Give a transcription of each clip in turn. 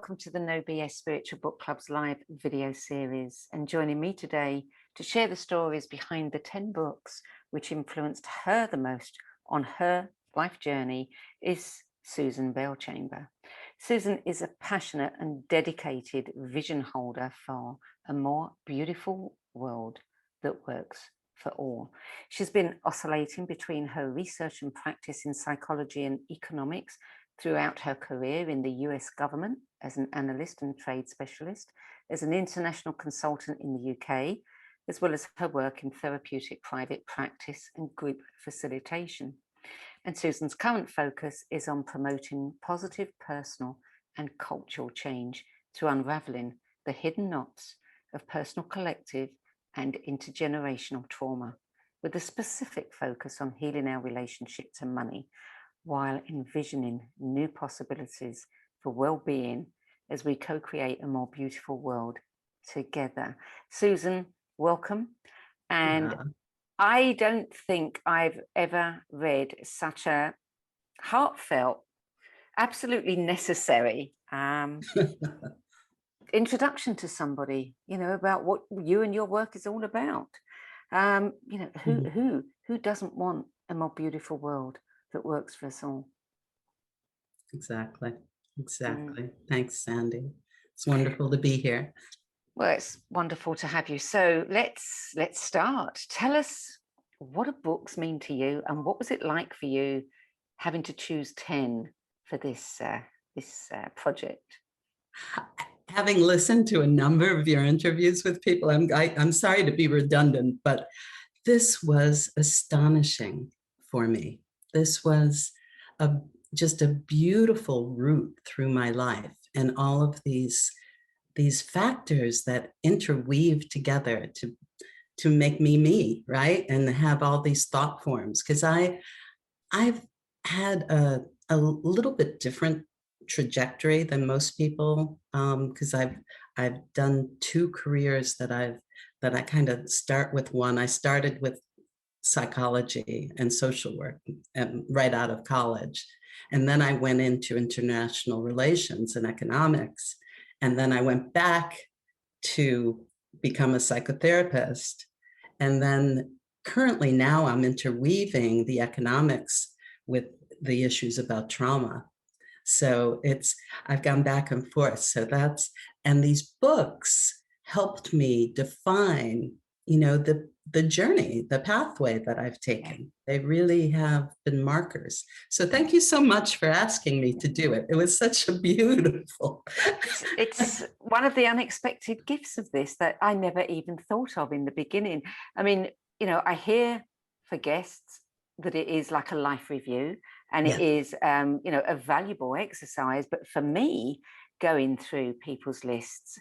welcome to the No BS Spiritual Book Club's live video series. And joining me today to share the stories behind the 10 books which influenced her the most on her life journey is Susan Belchamber. Susan is a passionate and dedicated vision holder for a more beautiful world that works for all. She's been oscillating between her research and practice in psychology and economics throughout her career in the US government as an analyst and trade specialist, as an international consultant in the UK, as well as her work in therapeutic private practice and group facilitation. And Susan's current focus is on promoting positive personal and cultural change through unraveling the hidden knots of personal, collective and intergenerational trauma, with a specific focus on healing our relationship to money, while envisioning new possibilities for well-being as we co-create a more beautiful world together. Susan, welcome. And I don't think I've ever read such a heartfelt, absolutely necessary introduction to somebody, you know, about what you and your work is all about. You know, who doesn't want a more beautiful world that works for us all? Exactly. Thanks, Sandie. It's wonderful to be here. Well, it's wonderful to have you. So let's start. Tell us, what do books mean to you, and what was it like for you having to choose 10 for this project? Having listened to a number of your interviews with people, I'm sorry to be redundant, but this was astonishing for me. This was just a beautiful route through my life, and all of these factors that interweave together to make me, right? And have all these thought forms, because I've had a little bit different trajectory than most people, because I've done two careers that I kind of start with. One, I started with psychology and social work right out of college. And then I went into international relations and economics. And then I went back to become a psychotherapist. And then currently now I'm interweaving the economics with the issues about trauma. So I've gone back and forth. So and these books helped me define, you know, the journey, the pathway that I've taken. They really have been markers. So thank you so much for asking me to do it. It was such a beautiful. It's one of the unexpected gifts of this that I never even thought of in the beginning. I mean, you know, I hear for guests that it is like a life review, and it is, you know, a valuable exercise. But for me, going through people's lists,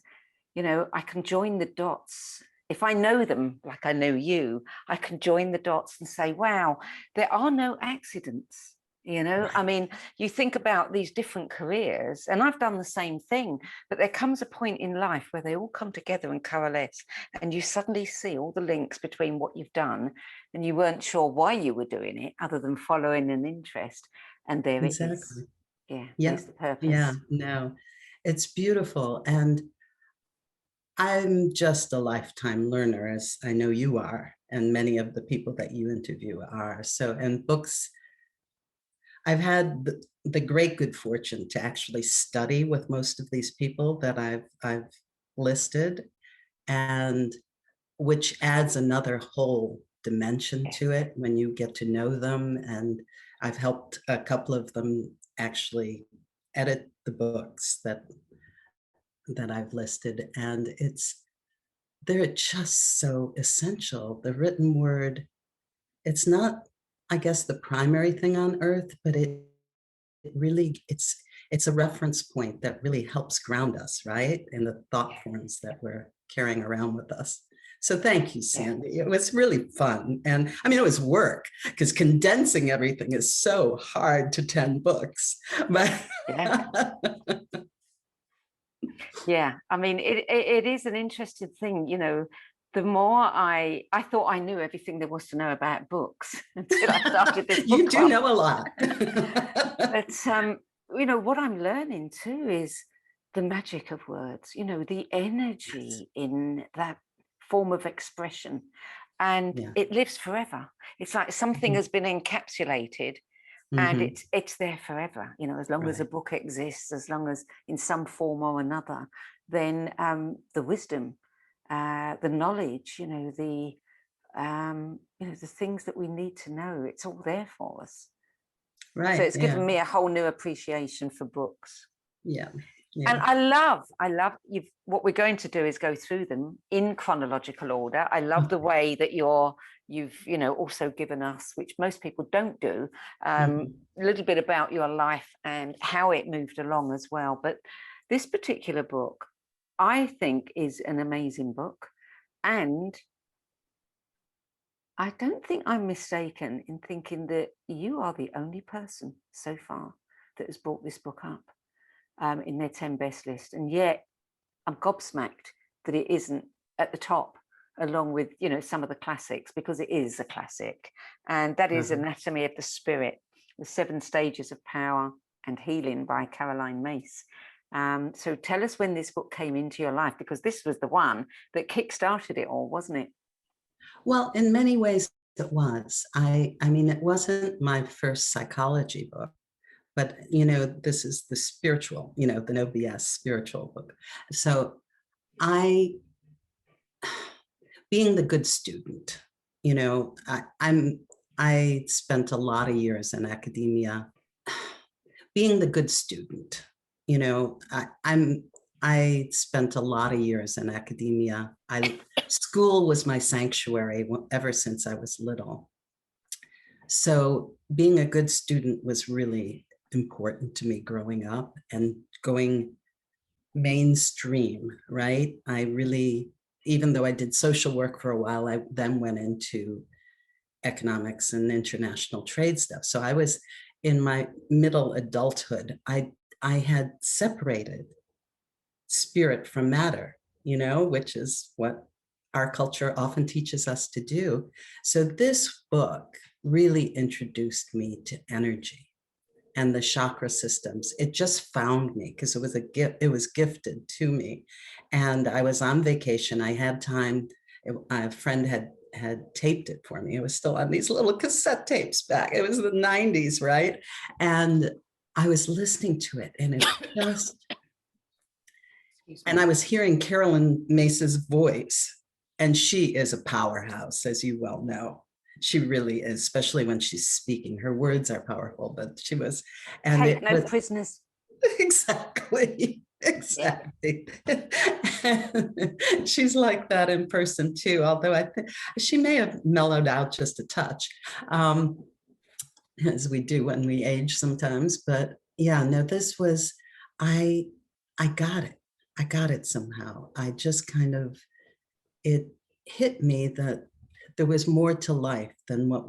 you know, I can join the dots. If I know them, like I know you, I can join the dots and say, wow, there are no accidents. You know, I mean, you think about these different careers, and I've done the same thing, but there comes a point in life where they all come together and coalesce, and you suddenly see all the links between what you've done, and you weren't sure why you were doing it other than following an interest. And there it is. Yeah. There's the purpose. Yeah, no, it's beautiful. And I'm just a lifetime learner, as I know you are, and many of the people that you interview are. So, and books, I've had the great good fortune to actually study with most of these people that I've listed, and which adds another whole dimension to it when you get to know them. And I've helped a couple of them actually edit the books that I've listed, and they're just so essential. The written word, it's not, I guess, the primary thing on earth, but it really, it's a reference point that really helps ground us, right? In the thought forms that we're carrying around with us. So thank you, Sandie. It was really fun. And I mean, it was work, because condensing everything is so hard to 10 books. But yeah, I mean, it is an interesting thing, you know. The more I thought I knew everything there was to know about books until I started this book You do club. know a lot. But you know, what I'm learning too is the magic of words, you know, the energy in that form of expression, and Yeah. it lives forever. It's like something has been encapsulated and Mm-hmm. it's there forever, you know, as long as a Right. book exists, as long as in some form or another, then the wisdom, the knowledge, you know, the things that we need to know, it's all there for us. So Right. it's Yeah. given me a whole new appreciation for books. Yeah. And Yeah. I love you've what we're going to do is go through them in chronological order. I love the way that you've, you know, also given us, which most people don't do, Mhm. a little bit about your life and how it moved along as well. But this particular book, I think, is an amazing book. And I don't think I'm mistaken in thinking that you are the only person so far that has brought this book up in their 10 best list. And yet I'm gobsmacked that it isn't at the top along with, you know, some of the classics, because it is a classic. And that is Uh-huh. Anatomy of the Spirit, The 7 Stages of Power and Healing by Caroline Myss. So tell us when this book came into your life, because this was the one that kick-started it all, wasn't it? Well, in many ways it was. I mean, it wasn't my first psychology book, but you know, this is the spiritual, you know, the no BS spiritual book. So I, being the good student, you know, I spent a lot of years in academia. Being the good student, you know, I spent a lot of years in academia. School was my sanctuary ever since I was little. So being a good student was really important to me growing up and going mainstream, right? I really, even though I did social work for a while, I then went into economics and international trade stuff. So I was in my middle adulthood, I had separated spirit from matter, you know, which is what our culture often teaches us to do. So this book really introduced me to energy and the chakra systems. It just found me because it was a gift, it was gifted to me. And I was on vacation. I had time. A friend had taped it for me. It was still on these little cassette tapes back. It was the 90s, right? And I was listening to it and it just, Excuse and me. I was hearing Carolyn Mace's voice, and she is a powerhouse, as you well know. She really is, especially when she's speaking. Her words are powerful, but she was, and Take it no was prisoners. exactly, Yeah. exactly. She's like that in person too, although I think she may have mellowed out just a touch, as we do when we age sometimes. But yeah, no, this was, I, I got it. I got it somehow. I just kind of, it hit me that there was more to life than what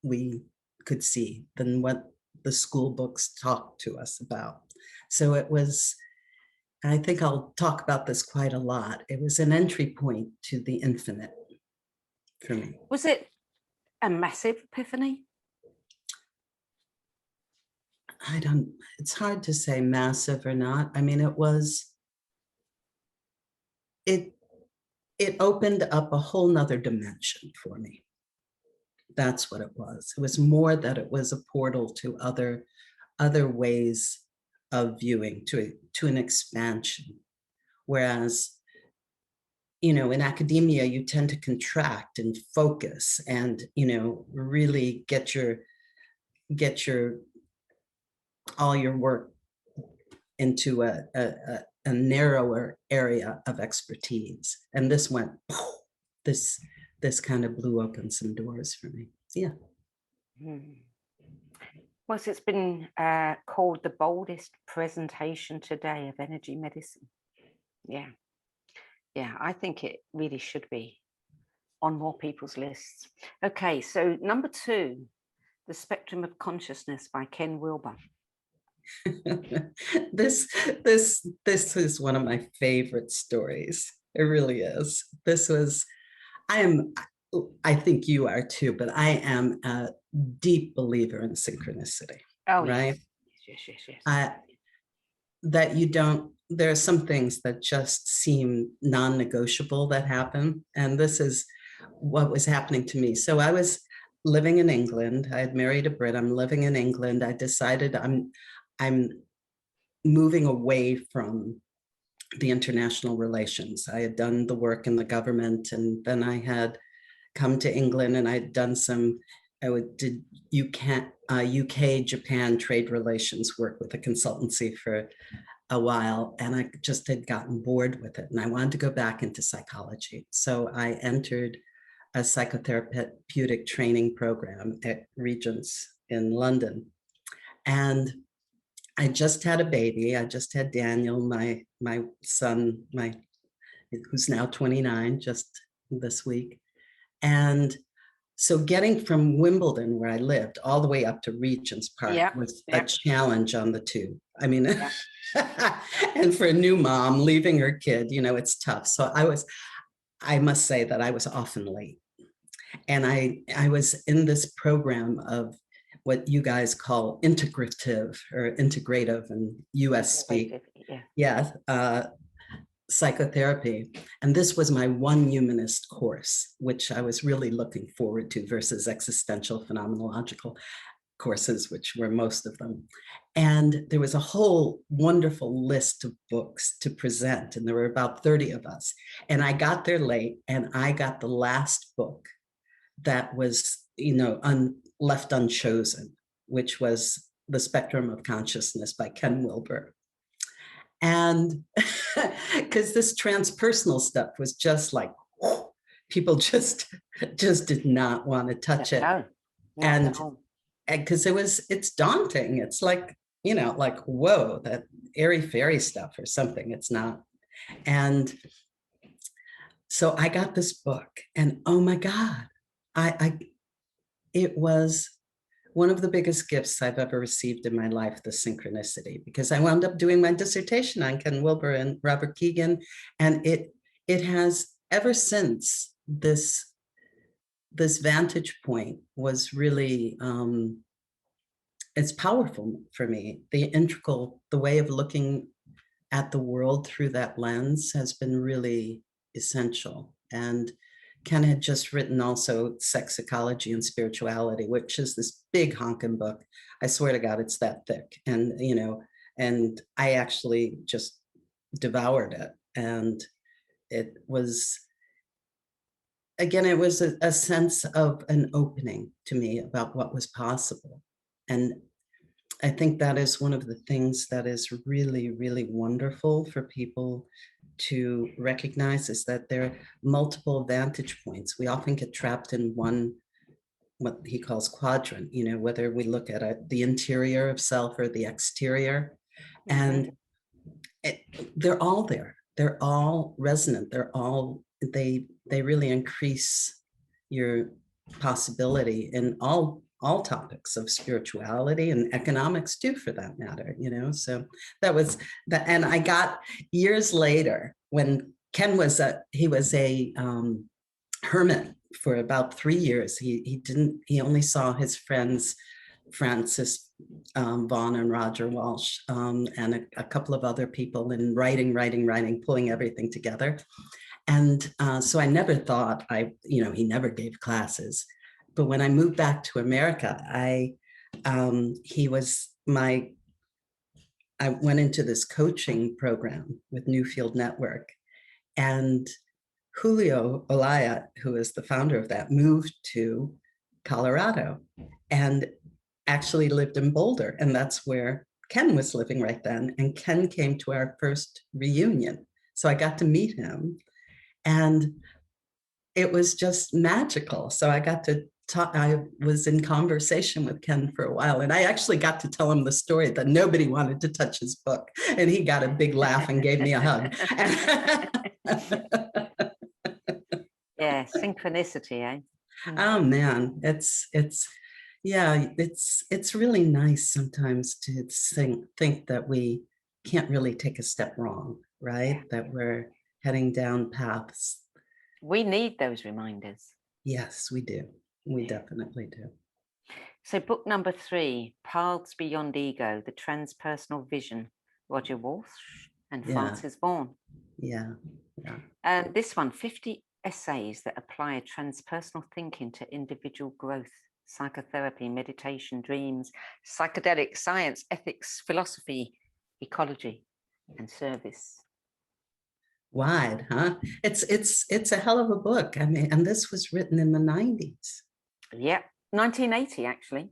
we could see, than what the school books talked to us about. So it was, I think I'll talk about this quite a lot. It was an entry point to the infinite for me. Was it a massive epiphany? I don't, it's hard to say massive or not. I mean, it it opened up a whole nother dimension for me. That's what it was. It was more that it was a portal to other ways of viewing, to an expansion. Whereas, you know, in academia, you tend to contract and focus and, you know, really get your all your work into a narrower area of expertise. And this went, this this kind of blew open some doors for me. Yeah. Hmm. Well, so it's been called the boldest presentation today of energy medicine. Yeah. Yeah, I think it really should be on more people's lists. Okay, so number 2, The Spectrum of Consciousness by Ken Wilber. This is one of my favorite stories. It really is. I think you are too, but I am a deep believer in synchronicity, Oh, yes. right? Yes, yes, yes, yes. I that you don't, there are some things that just seem non-negotiable that happen. And this is what was happening to me. So I was living in England. I had married a Brit. I'm living in England. I decided I'm moving away from the international relations. I had done the work in the government, and then I had come to England, and I'd done some, did UK, Japan trade relations work with a consultancy for a while, and I just had gotten bored with it, and I wanted to go back into psychology. So I entered a psychotherapeutic training program at Regents in London. And I just had a baby. I just had Daniel, my son, who's now 29, just this week. And so getting from Wimbledon, where I lived, all the way up to Regent's Park was a challenge on the tube. I mean, and for a new mom leaving her kid, it's tough. So I must say that I was often late. And I was in this program of what you guys call integrative or integrative in US speak. Psychotherapy. And this was my one humanist course, which I was really looking forward to versus existential phenomenological courses, which were most of them. And there was a whole wonderful list of books to present, and there were about 30 of us. And I got there late, and I got the last book that was, left unchosen, which was The Spectrum of Consciousness by Ken Wilber. And because this transpersonal stuff was just like, people just did not want to touch it. And because it's daunting. It's like, like, whoa, that airy fairy stuff or something. It's not. And so I got this book, and oh my God, it was one of the biggest gifts I've ever received in my life, the synchronicity, because I wound up doing my dissertation on Ken Wilber and Robert Keegan. And it has ever since this vantage point was really, it's powerful for me. The way of looking at the world through that lens has been really essential. And Ken had just written also Sex, Psychology, and Spirituality, which is this big honking book. I swear to God, it's that thick. And, and I actually just devoured it. And it was, again, it was a sense of an opening to me about what was possible. And I think that is one of the things that is really, really wonderful for people to recognize, is that there are multiple vantage points. We often get trapped in one, what he calls quadrant, whether we look at the interior of self or the exterior. And they're all there. They're all resonant. They really increase your possibility in all topics of spirituality and economics too, for that matter, so that was that. And I got years later, when Ken was a hermit for about 3 years. He only saw his friends, Francis Vaughan and Roger Walsh, and a couple of other people, in writing, pulling everything together. And so I never thought he never gave classes. But when I moved back to America, I went into this coaching program with Newfield Network, and Julio Olaya, who is the founder of that, moved to Colorado and actually lived in Boulder. And that's where Ken was living right then. And Ken came to our first reunion. So I got to meet him, and it was just magical. So I got to talk. I was in conversation with Ken for a while, and I actually got to tell him the story that nobody wanted to touch his book. And he got a big laugh and gave me a hug. Yeah, synchronicity, eh? Oh man, it's really nice sometimes to think that we can't really take a step wrong, right? That we're heading down paths. We need those reminders. Yes, we do. We definitely do. So book number 3, Paths Beyond Ego, The Transpersonal Vision Roger Walsh, and Yeah. Francis Vaughan. Yeah. Yeah. And this one, 50 essays that apply transpersonal thinking to individual growth, psychotherapy, meditation, dreams, psychedelic science, ethics, philosophy, ecology, and service. Wide, huh? It's a hell of a book. I mean, and this was written in the 90s. Yeah, 1980 actually.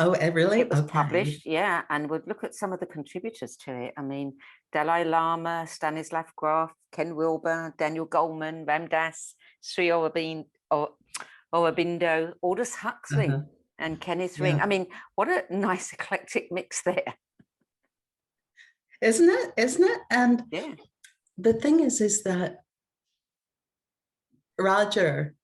Oh, really? It was Okay. published, yeah, and we'd look at some of the contributors to it. I mean, Dalai Lama, Stanislav Grof, Ken Wilber, Daniel Goleman, Ramdas, Sri Aurobindo, Aldous Huxley, Uh-huh. and Kenneth Yeah. Ring. I mean, what a nice eclectic mix there. Isn't it? Isn't it? And Yeah. the thing is that Roger,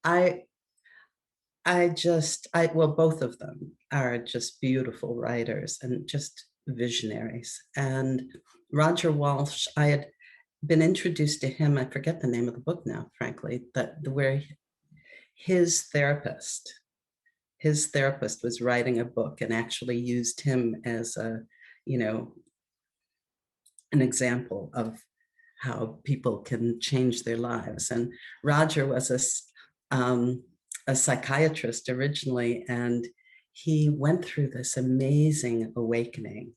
well, both of them are just beautiful writers and just visionaries. And Roger Walsh, I had been introduced to him, I forget the name of the book now, frankly, but where his therapist was writing a book and actually used him as an example of how people can change their lives. And Roger was a psychiatrist originally, and he went through this amazing awakening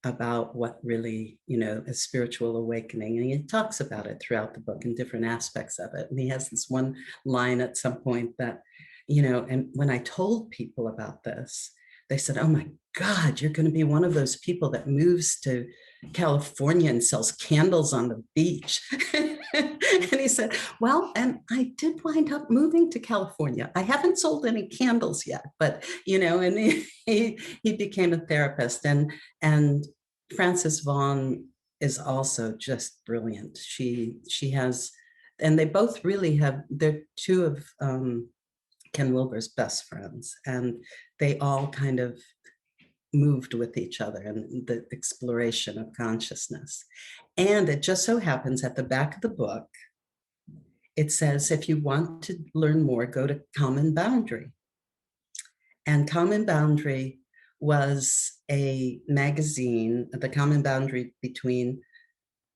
about what really, a spiritual awakening. And he talks about it throughout the book in different aspects of it. And he has this one line at some point that, and when I told people about this, they said, oh my God, you're going to be one of those people that moves to California and sells candles on the beach. And he said, well, and I did wind up moving to California. I haven't sold any candles yet, but, and he became a therapist. And Frances Vaughan is also just brilliant. She has, and they both really have, they're two of Ken Wilber's best friends, and they all kind of moved with each other in the exploration of consciousness. And it just so happens at the back of the book, it says, if you want to learn more, go to Common Boundary. And Common Boundary was a magazine, the common boundary between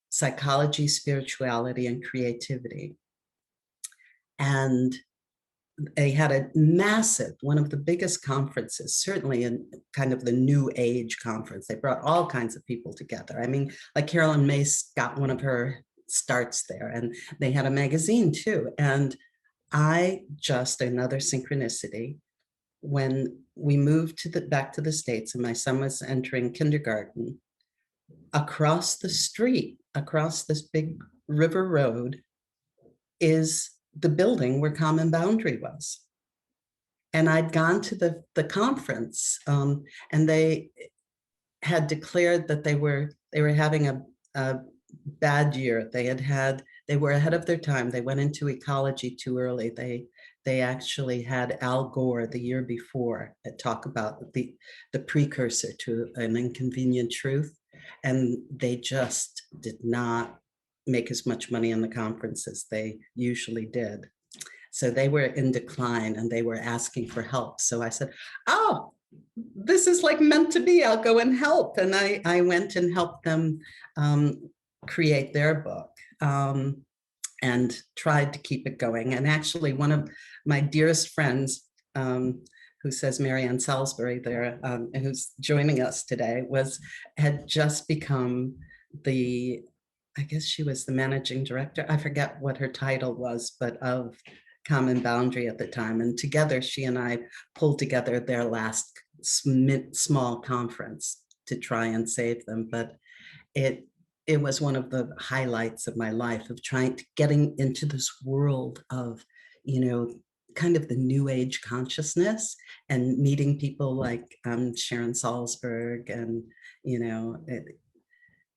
psychology, spirituality, and creativity. And they had a massive, one of the biggest conferences, certainly in kind of the New Age conference. They brought all kinds of people together. I mean, like Carolyn Mace got one of her starts there, and they had a magazine too. And another synchronicity, when we moved back to the States and my son was entering kindergarten, across the street, across this big river road, is the building where Common Boundary was. And I'd gone to the conference, and they had declared that they were having a bad year. They were ahead of their time. They went into ecology too early. They actually had Al Gore the year before talk about the precursor to An Inconvenient Truth. And they just did not make as much money in the conference as they usually did. So they were in decline and they were asking for help. So I said, oh, this is like meant to be. I'll go and help. And I went and helped them create their book and tried to keep it going. And actually one of my dearest friends, who says Marianne Salisbury there, who's joining us today, had just become I guess she was the managing director. I forget what her title was, but of Common Boundary at the time. And together, she and I pulled together their last small conference to try and save them. But it was one of the highlights of my life, of getting into this world of, kind of the New Age consciousness, and meeting people like Sharon Salzberg and,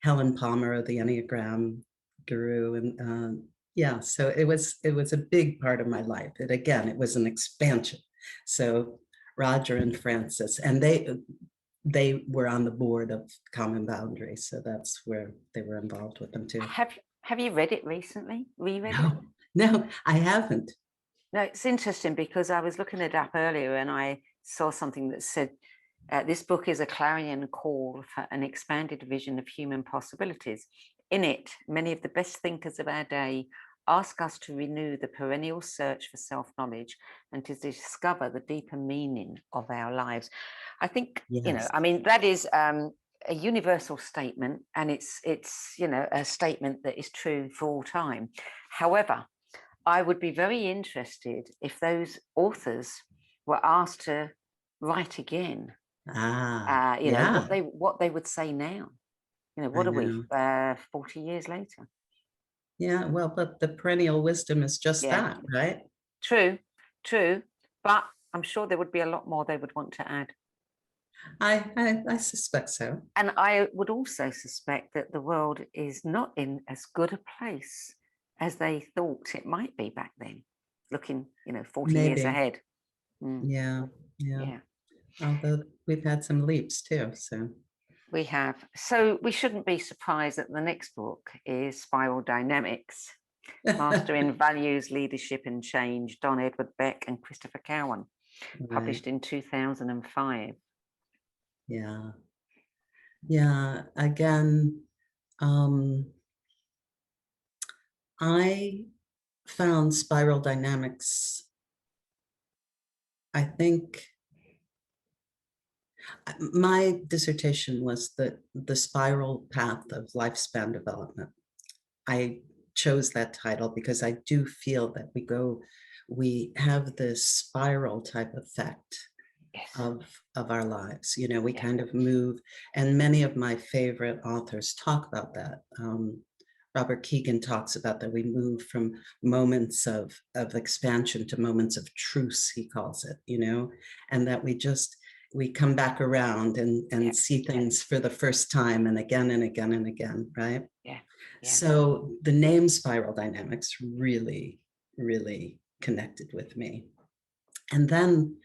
Helen Palmer, the Enneagram guru. And yeah, so it was a big part of my life. It was an expansion. So Roger and Frances, and they were on the board of Common Boundary. So that's where they were involved with them too. Have you read it recently? Reread it? No, I haven't. No, it's interesting because I was looking it up earlier and I saw something that said This book is a clarion call for an expanded vision of human possibilities. In it, many of the best thinkers of our day ask us to renew the perennial search for self-knowledge and to discover the deeper meaning of our lives. I think, Yes. I mean, that is a universal statement, and it's a statement that is true for all time. However, I would be very interested if those authors were asked to write again, Yeah, what they would say now. I What are we, know. 40 years later? Yeah, well, but the perennial wisdom is just Yeah, that, right? true, true. But I'm sure there would be a lot more they would want to add. I suspect so. And I would also suspect that the world is not in as good a place as they thought it might be back then, looking, 40 years Maybe. ahead. Mm, Yeah, yeah. yeah. Although we've had some leaps too, so. We have. So we shouldn't be surprised that the next book is Spiral Dynamics, Mastering Values, Leadership and Change, Don Edward Beck and Christopher Cowan, Right. published in 2005. Yeah. Yeah. Again, I found spiral dynamics, I think my dissertation was the spiral path of lifespan development. I chose that title because I do feel that we have this spiral type effect Yes. of our lives. We Yeah. kind of move, and many of my favorite authors talk about that. Robert Keegan talks about that we move from moments of expansion to moments of truce, he calls it, and that we come back around and Yeah. see things for the first time and again and again and again, right? Yeah. Yeah. So the name spiral dynamics really, really connected with me. And then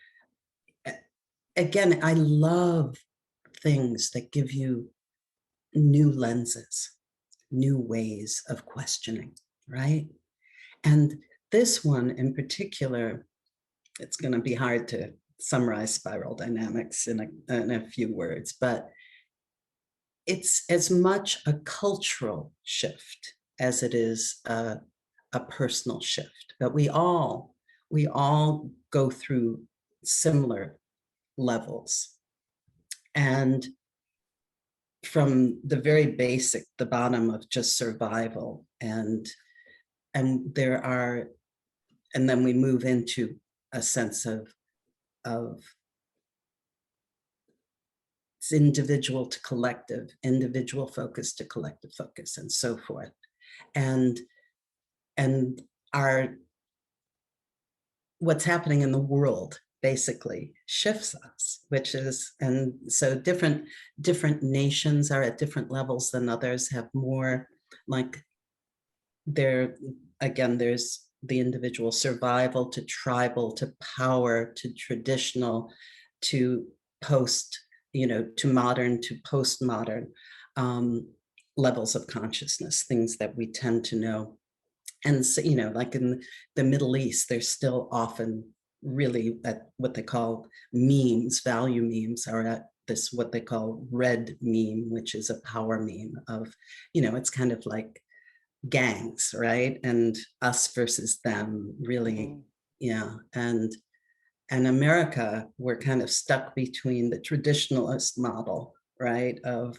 again, I love things that give you new lenses, new ways of questioning, right? And this one in particular, it's going to be hard to summarize spiral dynamics in a few words, but it's as much a cultural shift as it is a personal shift. But we all go through similar levels. And from the very basic, the bottom of just survival, and there are, and then we move into a sense of it's individual to collective, individual focus to collective focus, and so forth. And our what's happening in the world basically shifts us, which is, and so different nations are at different levels than others, have more, like, there again, there's the individual survival to tribal to power to traditional to post, to modern to postmodern levels of consciousness, things that we tend to know. And so, like in the Middle East, there's still often really at what they call memes, value memes, are at this what they call red meme, which is a power meme of, it's kind of like gangs, right? And us versus them, really. Yeah. And America, we're kind of stuck between the traditionalist model, right, of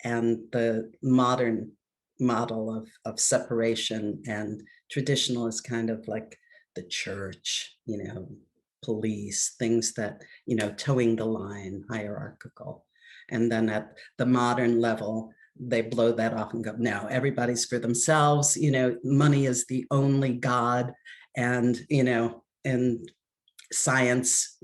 and the modern model of separation. And traditional is kind of like the church, police, things that, towing the line, hierarchical. And then at the modern level, they blow that off and go, no, everybody's for themselves, money is the only god. And and science,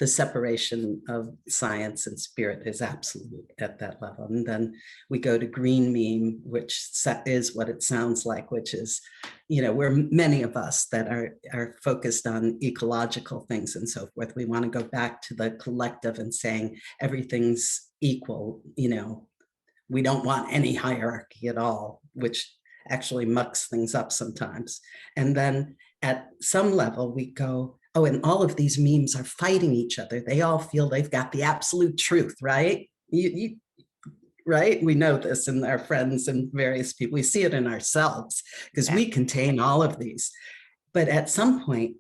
the separation of science and spirit is absolute at that level. And then we go to green meme, which is what it sounds like, which is, where many of us that are focused on ecological things and so forth, we want to go back to the collective and saying everything's equal. We don't want any hierarchy at all, which actually mucks things up sometimes. And then at some level we go, oh, and all of these memes are fighting each other. They all feel they've got the absolute truth, right? Right? We know this in our friends and various people. We see it in ourselves because we contain all of these. But at some point,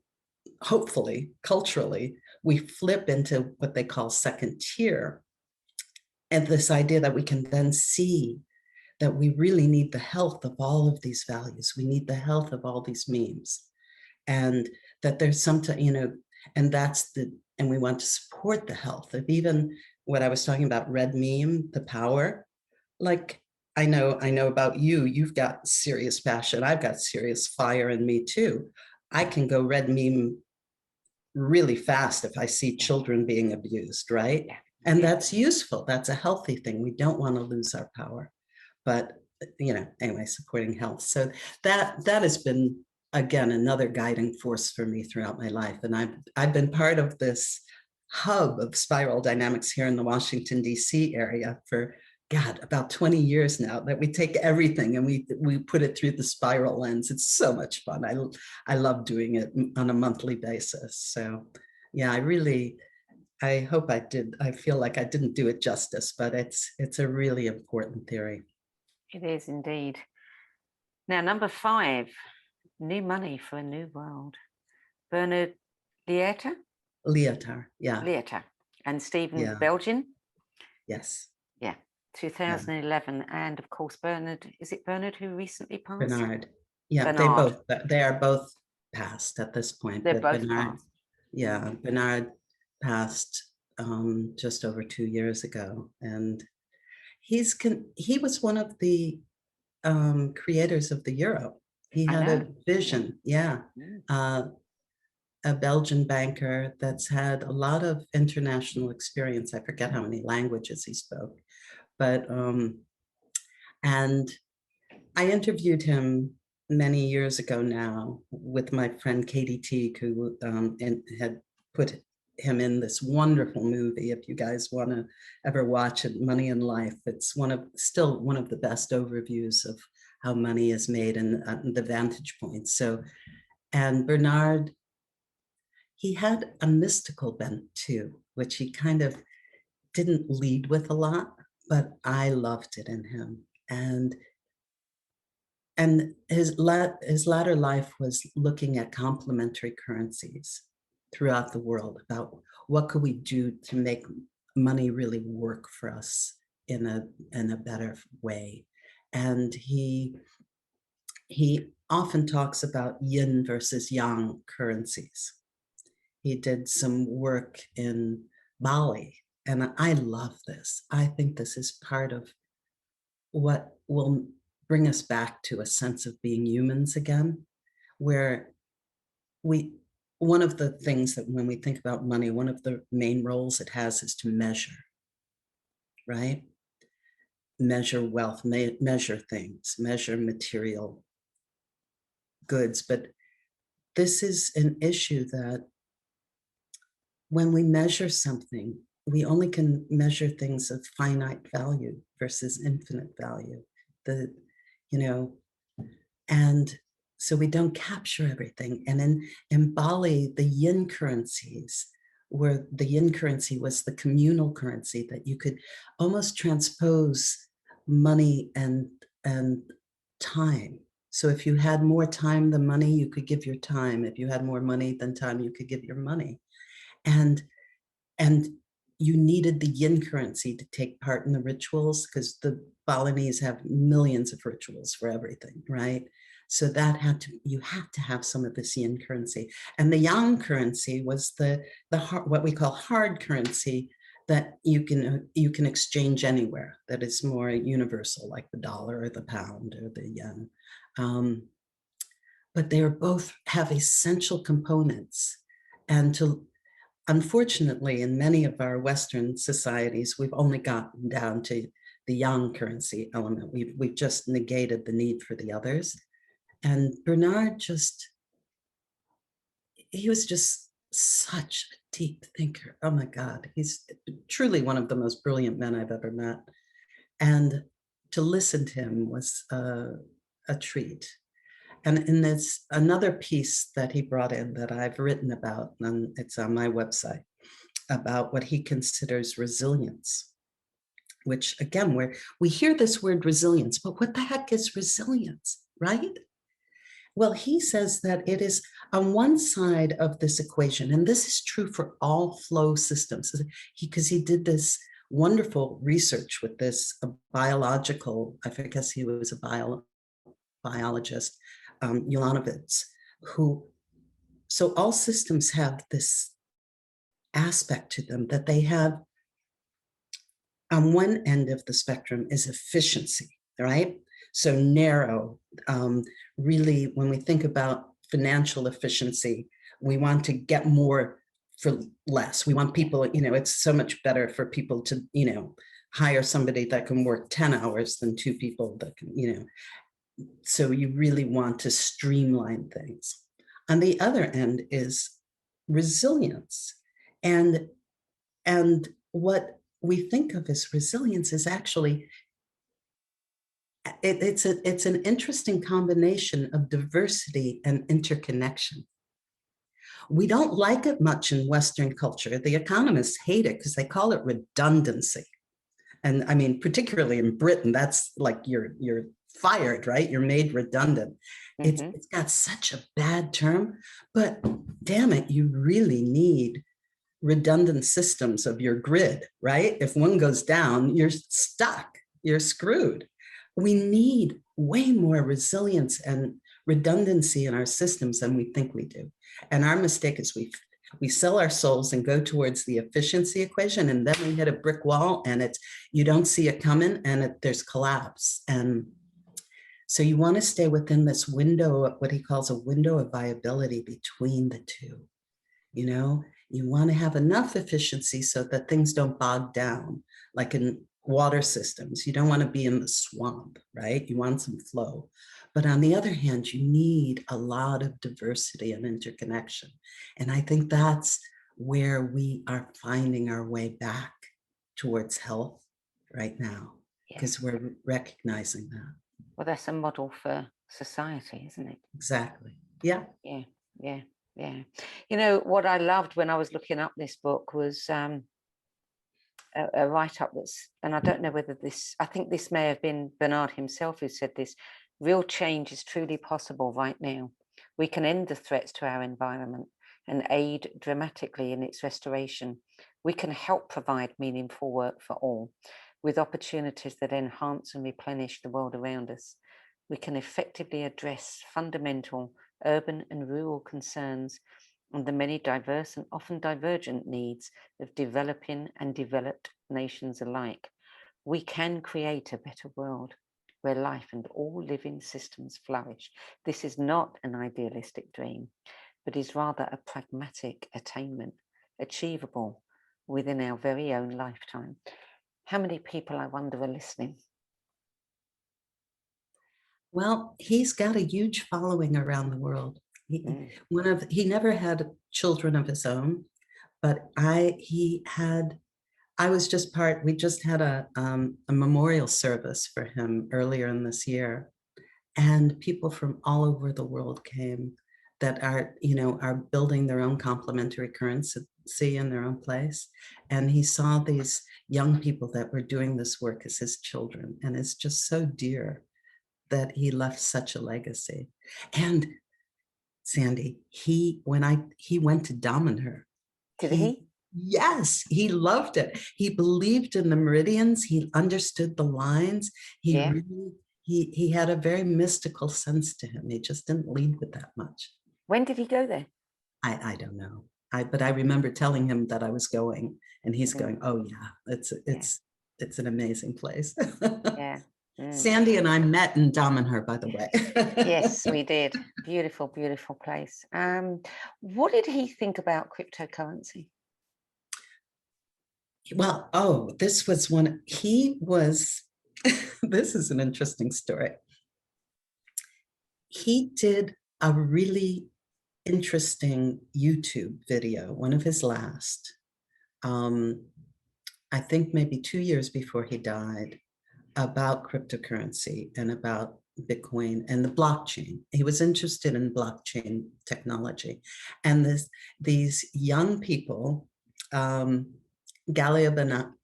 hopefully, culturally, we flip into what they call second tier. And this idea that we can then see that we really need the health of all of these values. We need the health of all these memes. And that there's something, and and we want to support the health of even what I was talking about, red meme, the power. Like, I know about you, you've got serious passion. I've got serious fire in me too. I can go red meme really fast if I see children being abused, right? And that's useful. That's a healthy thing. We don't want to lose our power. But, anyway, supporting health. So that has been, again, another guiding force for me throughout my life. And I've been part of this hub of spiral dynamics here in the Washington, D.C. area for, God, about 20 years now, that we take everything and we put it through the spiral lens. It's so much fun. I love doing it on a monthly basis. So yeah, I hope I did. I feel like I didn't do it justice, but it's a really important theory. It is indeed. Now, number 5, New Money for a New World. Bernard Lietaer? Yeah. Lietaer. And Stephen Yeah. Belchamber? Yes. Yeah, 2011. Yeah. And of course, Bernard, is it Bernard who recently passed? Bernard. Yeah, Bernard. they are both passed at this point. They're both Bernard, passed. yeah, Bernard passed just over 2 years ago. And he was one of the creators of the euro. He had a vision, yeah. A Belgian banker that's had a lot of international experience. I forget how many languages he spoke, but and I interviewed him many years ago now with my friend Katie Teague, who had put him in this wonderful movie. If you guys want to ever watch it, Money in Life, it's still one of the best overviews of how money is made and the vantage points. So, and Bernard, he had a mystical bent too, which he kind of didn't lead with a lot, but I loved it in him. And his latter life was looking at complementary currencies throughout the world, about what could we do to make money really work for us in a better way. And he often talks about yin versus yang currencies. He did some work in Bali, and I love this. I think this is part of what will bring us back to a sense of being humans again, where one of the things that when we think about money, one of the main roles it has is to measure, right? Measure wealth, measure things, measure material goods. But this is an issue that when we measure something, we only can measure things of finite value versus infinite value. And so we don't capture everything. And in Bali, the yin currencies, where the yin currency was the communal currency that you could almost transpose money and time. So if you had more time than money, you could give your time. If you had more money than time, you could give your money. And you needed the yin currency to take part in the rituals, because the Balinese have millions of rituals for everything, right? So you had to have some of this yin currency. And the yang currency was what we call hard currency, that you can exchange anywhere, that is more universal, like the dollar or the pound or the yen. But they both have essential components. And unfortunately, in many of our Western societies, we've only gotten down to the yang currency element. We've just negated the need for the others. And Bernard he was just such a deep thinker. Oh my God, he's truly one of the most brilliant men I've ever met. And to listen to him was a treat. And there's another piece that he brought in that I've written about, and it's on my website, about what he considers resilience, which again, where we hear this word resilience, but what the heck is resilience, right? Well, he says that it is on one side of this equation, and this is true for all flow systems, because he did this wonderful research with this biological, I guess he was a biologist, Julanovitz, who, so all systems have this aspect to them that they have. On one end of the spectrum is efficiency, right? So narrow, really, when we think about financial efficiency, we want to get more for less. We want people, it's so much better for people to, hire somebody that can work 10 hours than two people that can, so you really want to streamline things. On the other end is resilience. And what we think of as resilience is actually, it's an interesting combination of diversity and interconnection. We don't like it much in Western culture. The economists hate it because they call it redundancy. And I mean, particularly in Britain, that's like you're fired, right? You're made redundant. Mm-hmm. It's got such a bad term, but damn it, you really need redundant systems of your grid, right? If one goes down, you're stuck, you're screwed. We need way more resilience and redundancy in our systems than we think we do. And our mistake is we sell our souls and go towards the efficiency equation, and then we hit a brick wall, and you don't see it coming, and there's collapse. And so you want to stay within this window, what he calls a window of viability between the two. You want to have enough efficiency so that things don't bog down, like in water systems. You don't want to be in the swamp, right? You want some flow. But on the other hand, you need a lot of diversity and interconnection. And I think that's where we are finding our way back towards health right now, because we're recognizing that. Well, that's a model for society, isn't it? Exactly. Yeah. What I loved when I was looking up this book was a write-up and I don't know whether I think this may have been Bernard himself who said this: real change is truly possible right now. We can end the threats to our environment and aid dramatically in its restoration. We can help provide meaningful work for all, with opportunities that enhance and replenish the world around us. We can effectively address fundamental urban and rural concerns and the many diverse and often divergent needs of developing and developed nations alike. We can create a better world where life and all living systems flourish. This is not an idealistic dream, but is rather a pragmatic attainment, achievable within our very own lifetime. How many people, I wonder, are listening? Well, he's got a huge following around the world. He never had children of his own, but we just had a memorial service for him earlier in this year, and people from all over the world came that are building their own complementary currency in their own place. And he saw these young people that were doing this work as his children, and it's just so dear that he left such a legacy. And Sandie, he went to Damanhur. Did he? Yes, he loved it. He believed in the meridians. He understood the lines. He had a very mystical sense to him. He just didn't lead with that much. When did he go there? I don't know. But I remember telling him that I was going, and he's going, "Oh yeah, it's an amazing place." Yeah. Sandie and I met in Damanhur, by the way. Yes, we did. Beautiful, beautiful place. What did he think about cryptocurrency? Well, this was this is an interesting story. He did a really interesting YouTube video, one of his last, I think maybe 2 years before he died, about cryptocurrency and about Bitcoin and the blockchain. He was interested in blockchain technology. And these young people, Galia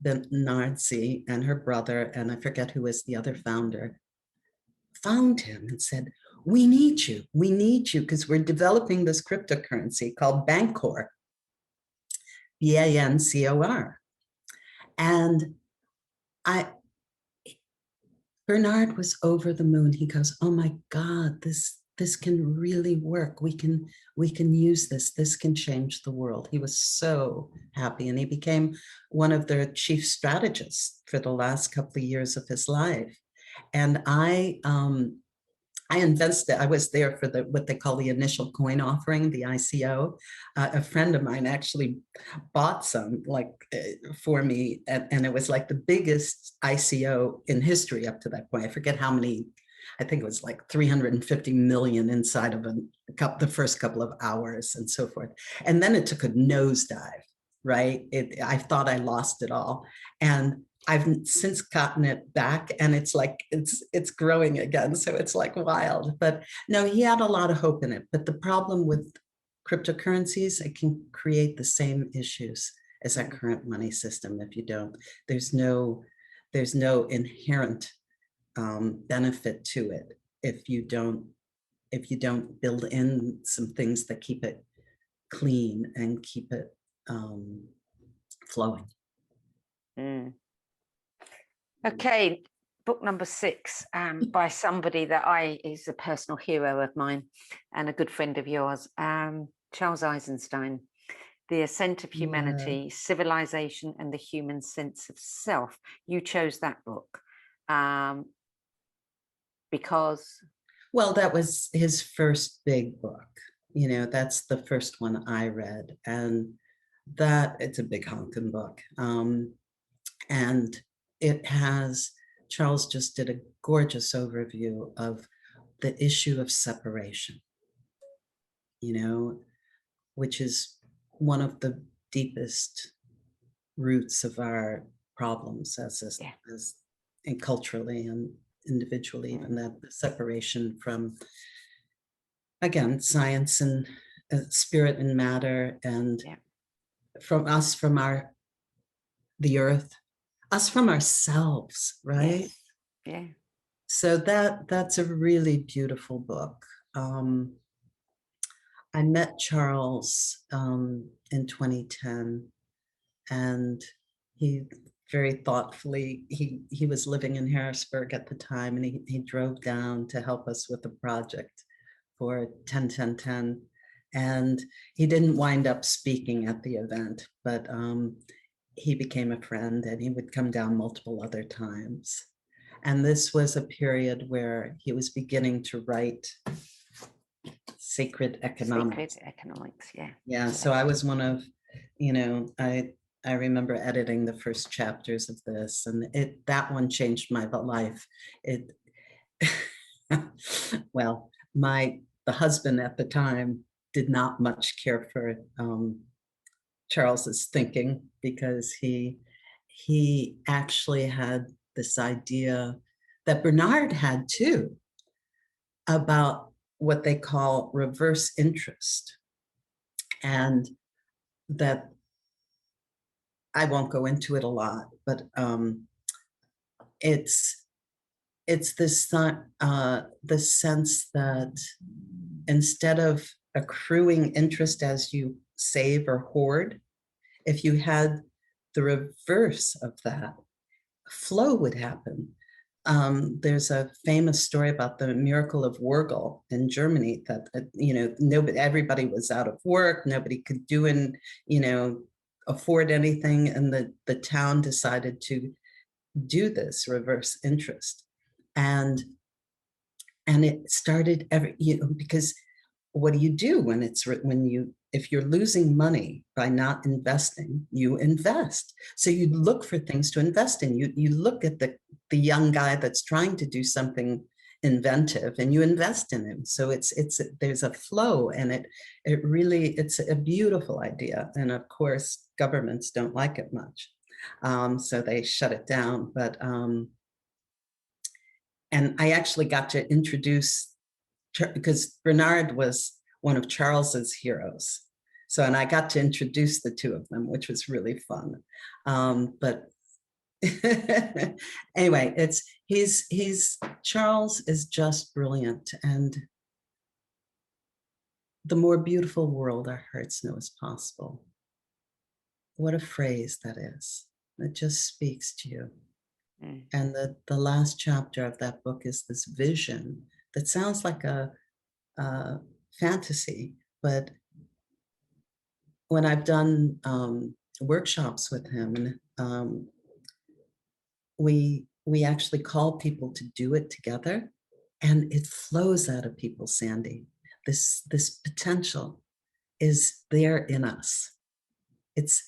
Bernarzi and her brother, and I forget who was the other founder, found him and said, we need you, because we're developing this cryptocurrency called Bancor, Bancor. And Bernard was over the moon. He goes, oh my God, this can really work. We can use this. This can change the world. He was so happy, and he became one of their chief strategists for the last couple of years of his life. And I invested. I was there for what they call the initial coin offering, the ICO. A friend of mine actually bought some for me, and it was like the biggest ICO in history up to that point. I forget how many. I think it was like 350 million inside of the first couple of hours and so forth. And then it took a nosedive, right? I thought I lost it all. And I've since gotten it back, and it's like, it's growing again. So it's like wild, but no, he had a lot of hope in it. But the problem with cryptocurrencies, it can create the same issues as our current money system. If you don't, there's no inherent benefit to it if you don't build in some things that keep it clean and keep it flowing. Okay, book number 6, by somebody that is a personal hero of mine and a good friend of yours, Charles Eisenstein, The Ascent of Humanity, Civilization and the Human Sense of Self. You chose that book because? Well, that was his first big book. That's the first one I read, and that it's a big honking book. And it has, Charles just did a gorgeous overview of the issue of separation, which is one of the deepest roots of our problems and culturally and individually, even that separation from, again, science and spirit and matter, and from us, from the earth, us from ourselves, right? Yeah. So that's a really beautiful book. I met Charles in 2010, and he very thoughtfully, he was living in Harrisburg at the time, and he drove down to help us with the project for 10-10-10. And he didn't wind up speaking at the event, but he became a friend, and he would come down multiple other times. And this was a period where he was beginning to write Sacred Economics. Sacred Economics, yeah. Yeah, so I was one of, I remember editing the first chapters of this, and that one changed my life. Well, the husband at the time did not much care for Charles's thinking, because he actually had this idea that Bernard had too, about what they call reverse interest. And that, I won't go into it a lot, but it's this the sense that instead of accruing interest as you save or hoard, if you had the reverse of that, flow would happen. There's a famous story about the miracle of Wurgel in Germany, that everybody was out of work, nobody could afford anything, and the town decided to do this reverse interest, and it started because what do you do if you're losing money by not investing? You invest. So you look for things to invest in. You look at the young guy that's trying to do something inventive, and you invest in him. So there's a flow, and it's a beautiful idea. And of course, governments don't like it much, so they shut it down. But And I actually got to introduce, because Bernard was one of Charles's heroes. So, and I got to introduce the two of them, which was really fun. But anyway, Charles is just brilliant. And the more beautiful world our hearts know is possible. What a phrase that is. It just speaks to you. Mm. And the last chapter of that book is this vision that sounds like a fantasy, but when I've done workshops with him, we actually call people to do it together, and it flows out of people, Sandie. This potential is there in us. It's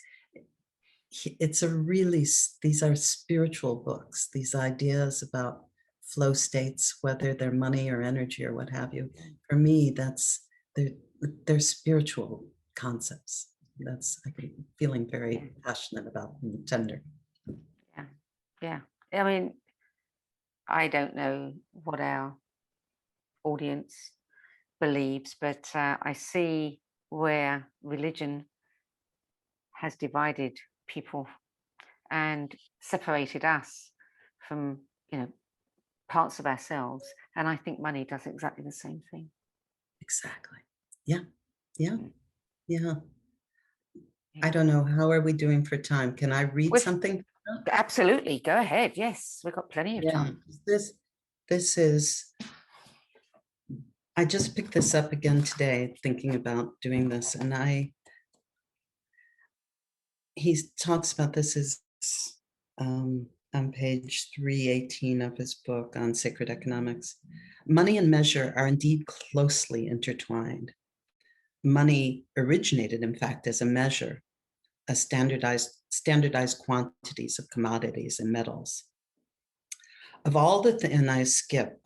a really, these are spiritual books, these ideas about flow states, whether they're money or energy or what have you. For me, they're spiritual concepts. That's, I'm feeling very passionate about and tender. Yeah. I mean, I don't know what our audience believes, but I see where religion has divided people and separated us from, parts of ourselves. And I think money does exactly the same thing. Exactly. Yeah. Yeah. Mm. Yeah. I don't know. How are we doing for time? Can I read something? Absolutely. Go ahead. Yes, we've got plenty of time. This is, I just picked this up again today, thinking about doing this. And he talks about this is on page 318 of his book on sacred economics. Money and measure are indeed closely intertwined. Money originated, in fact, as a measure, a standardized quantities of commodities and metals. Of all the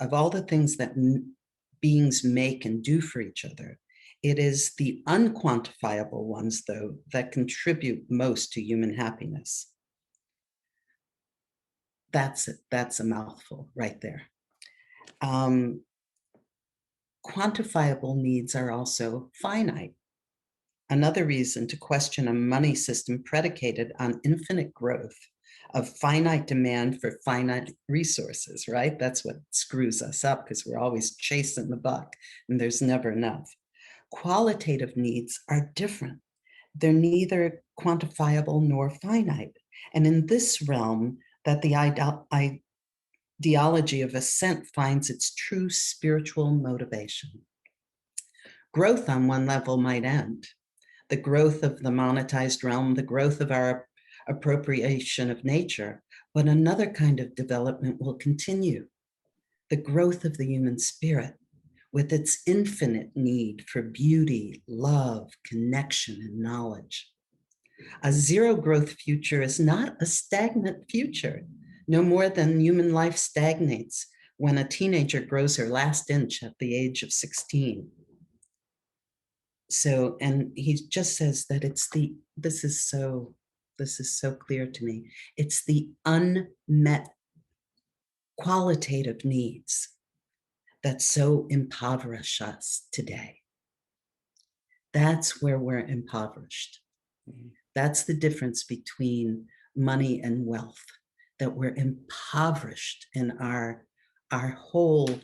of all the things that beings make and do for each other, it is the unquantifiable ones, though, that contribute most to human happiness. That's a mouthful right there. Quantifiable needs are also finite. Another reason to question a money system predicated on infinite growth of finite demand for finite resources, right? That's what screws us up, because we're always chasing the buck and there's never enough. Qualitative needs are different. They're neither quantifiable nor finite. And in this realm, that the ideology of ascent finds its true spiritual motivation. Growth on one level might end. The growth of the monetized realm, the growth of our appropriation of nature, but another kind of development will continue. The growth of the human spirit, with its infinite need for beauty, love, connection, and knowledge. A zero growth future is not a stagnant future, no more than human life stagnates when a teenager grows her last inch at the age of 16. So, and he just says that this is so clear to me. It's the unmet qualitative needs that so impoverish us today. That's where we're impoverished. That's the difference between money and wealth, that we're impoverished in our whole,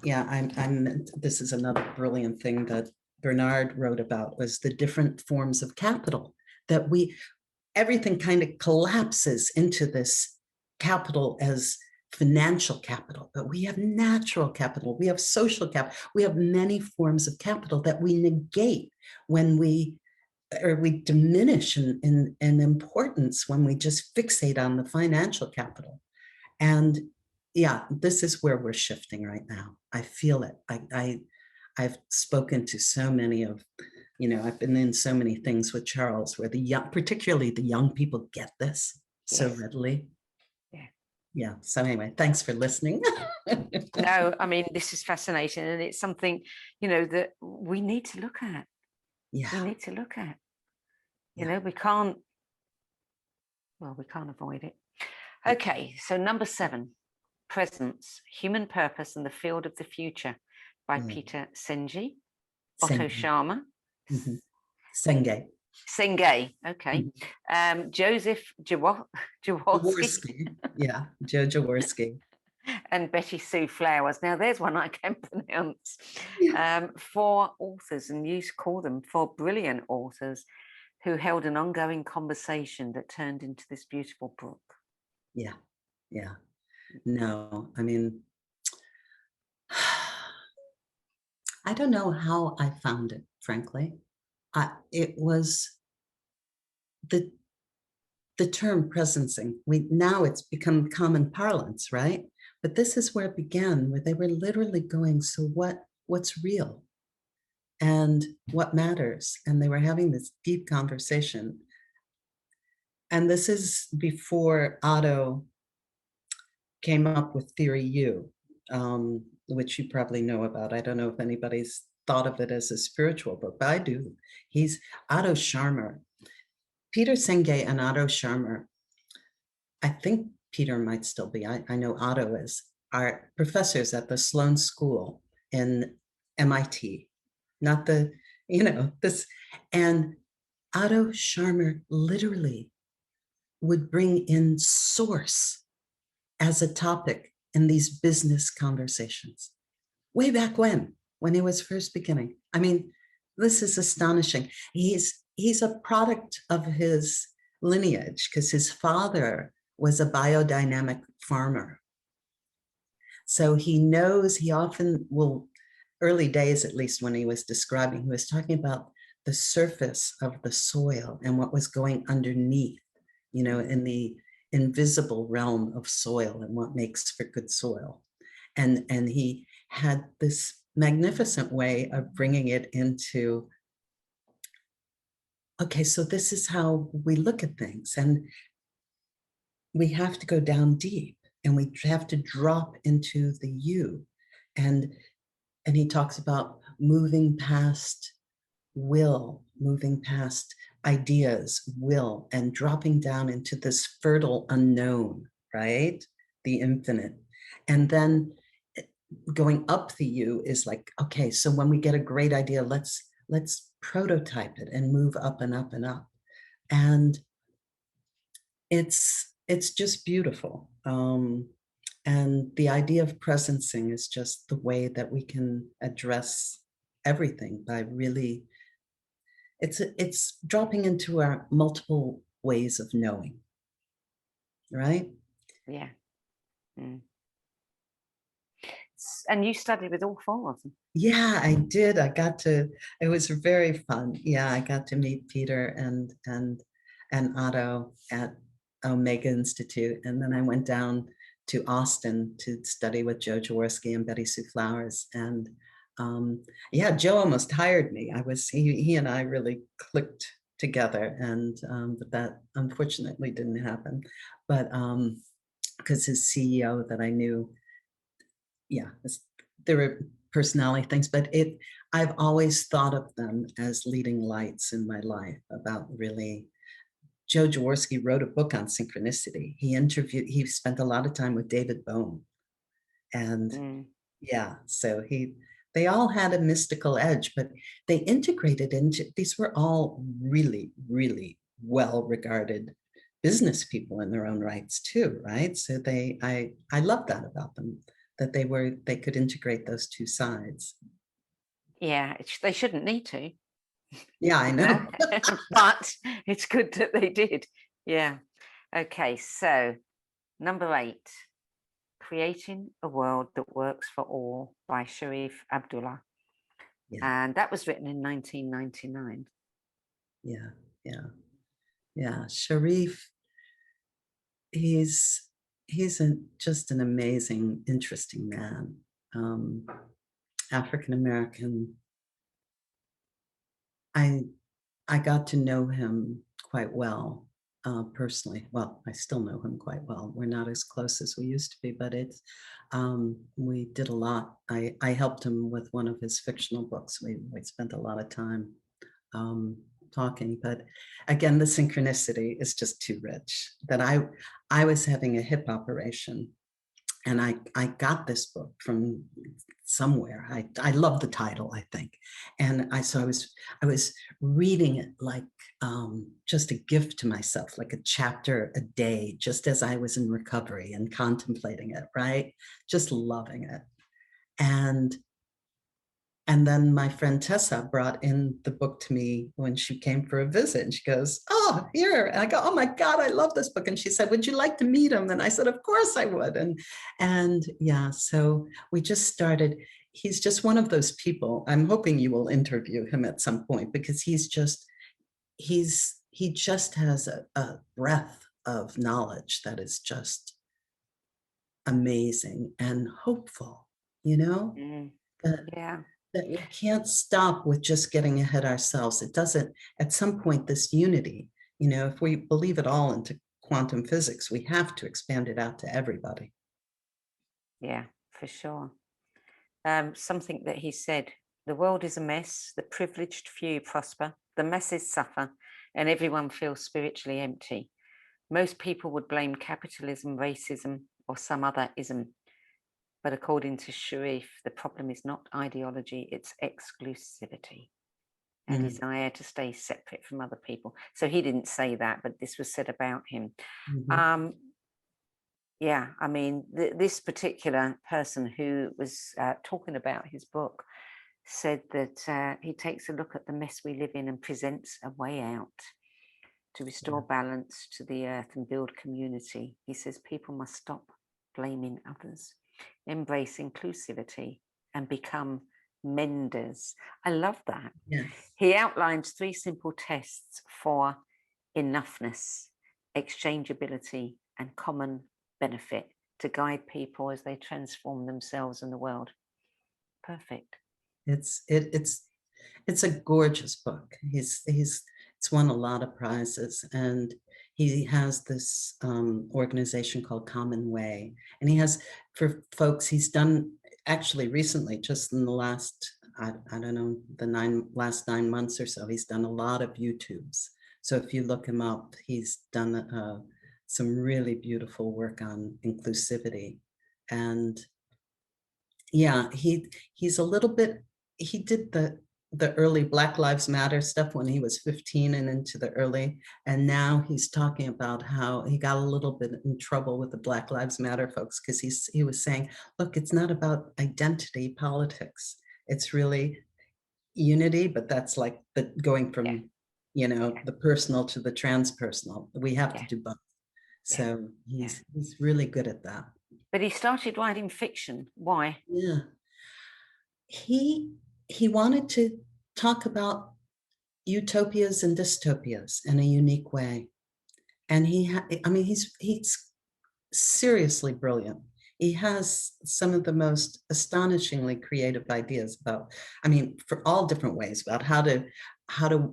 this is another brilliant thing that Bernard wrote about, was the different forms of capital, that everything kind of collapses into this capital as financial capital, but we have natural capital, we have social capital, we have many forms of capital that we negate when we diminish in importance when we just fixate on the financial capital. And yeah, this is where we're shifting right now. I feel it. I've spoken to so many of, I've been in so many things with Charles where particularly the young people get this so readily. Yeah. So anyway, thanks for listening. No, I mean, this is fascinating, and it's something, that we need to look at. Yeah. We need to look at. We can't avoid it. Okay, so number 7. Presence, Human Purpose and the Field of the Future by Yeah. Peter Senge, Otto Senge. Sharma, Senge. Senge, okay, Joseph Jaworski, Jaworski. Yeah, Joe Jaworski. and Betty Sue Flowers. Now, there's one I can pronounce. Yeah. 4 authors, and you call them 4 brilliant authors who held an ongoing conversation that turned into this beautiful book. Yeah. Yeah. No, I mean, I don't know how I found it, frankly. It was the term presencing. Now it's become common parlance, right? But this is where it began, where they were literally going, so what's real and what matters? And they were having this deep conversation. And this is before Otto came up with Theory U, which you probably know about. I don't know if anybody's thought of it as a spiritual book, but I do. He's Otto Scharmer. Peter Senge and Otto Scharmer, I think Peter might still be, I know Otto is, are professors at the Sloan School in MIT, not the, this, and Otto Scharmer literally would bring in source as a topic in these business conversations way back when he was first beginning. I mean, this is astonishing. He's a product of his lineage because his father was a biodynamic farmer. So he knows, he often will, early days at least when he was describing, he was talking about the surface of the soil and what was going underneath, in the invisible realm of soil and what makes for good soil. And he had this magnificent way of bringing it into, okay, so this is how we look at things. And we have to go down deep and we have to drop into the you. And he talks about moving past will, moving past ideas, will, and dropping down into this fertile unknown, right? The infinite. And then going up the you is like, okay, so when we get a great idea, let's prototype it and move up and up and up. And it's just beautiful. And the idea of presencing is just the way that we can address everything by really, it's dropping into our multiple ways of knowing, right? Yeah. And you studied with all 4 of them? Yeah, I did. It was very fun. Yeah, I got to meet Peter and Otto at Omega Institute. And then I went down to Austin to study with Joe Jaworski and Betty Sue Flowers. And yeah, Joe almost hired me. He and I really clicked together, and but that unfortunately didn't happen. But because his CEO that I knew, yeah, there were personality things, but I've always thought of them as leading lights in my life about really. Joe Jaworski wrote a book on synchronicity. He spent a lot of time with David Bohm. And yeah, so they all had a mystical edge, but they integrated into, these were all really, really well-regarded business people in their own rights too, right? So I love that about them, that they could integrate those two sides. Yeah, they shouldn't need to. Yeah, I know. But it's good that they did. Yeah. Okay, so number 8, Creating a World That Works for All by Sharif Abdullah. Yeah. And that was written in 1999. Yeah. Sharif, he's just an amazing, interesting man. African-American. I got to know him quite well personally. Well, I still know him quite well. We're not as close as we used to be, but we did a lot. I helped him with one of his fictional books. We spent a lot of time talking, but again, the synchronicity is just too rich. That I was having a hip operation, and I got this book from somewhere. I love the title, I think. And I was reading it like just a gift to myself, like a chapter a day, just as I was in recovery and contemplating it, right? Just loving it. And then my friend Tessa brought in the book to me when she came for a visit. And she goes, oh, here. And I go, oh my God, I love this book. And she said, would you like to meet him? And I said, of course I would. And yeah, so we just started. He's just one of those people. I'm hoping you will interview him at some point, because he just has a breadth of knowledge that is just amazing and hopeful, you know? Yeah. That we can't stop with just getting ahead ourselves. It doesn't, at some point, this unity, if we believe it all into quantum physics, we have to expand it out to everybody. Yeah, for sure. Something that he said, the world is a mess, the privileged few prosper, the masses suffer, and everyone feels spiritually empty. Most people would blame capitalism, racism, or some other ism. But according to Sharif, the problem is not ideology, it's exclusivity and desire to stay separate from other people. So he didn't say that, but this was said about him. Yeah, I mean, this particular person who was talking about his book said that he takes a look at the mess we live in and presents a way out to restore balance to the earth and build community. He says people must stop blaming others, embrace inclusivity, and become menders. I love that. Yes. He outlines 3 simple tests for enoughness, exchangeability, and common benefit to guide people as they transform themselves and the world. Perfect. It's a gorgeous book. It's won a lot of prizes, and he has this organization called Common Way, and he has, for folks, he's done actually recently, just in the last, I don't know, the last 9 months or so, he's done a lot of YouTubes. So if you look him up, he's done some really beautiful work on inclusivity. And yeah, he's a little bit, he did the early Black Lives Matter stuff when he was 15 and into the early, and now he's talking about how he got a little bit in trouble with the Black Lives Matter folks, because he was saying, look, it's not about identity politics. It's really unity, but that's like going from, the personal to the transpersonal. We have to do both. So he's really good at that. But he started writing fiction. Why? Yeah. He wanted to talk about utopias and dystopias in a unique way. And he's seriously brilliant. He has some of the most astonishingly creative ideas about, for all different ways, about how to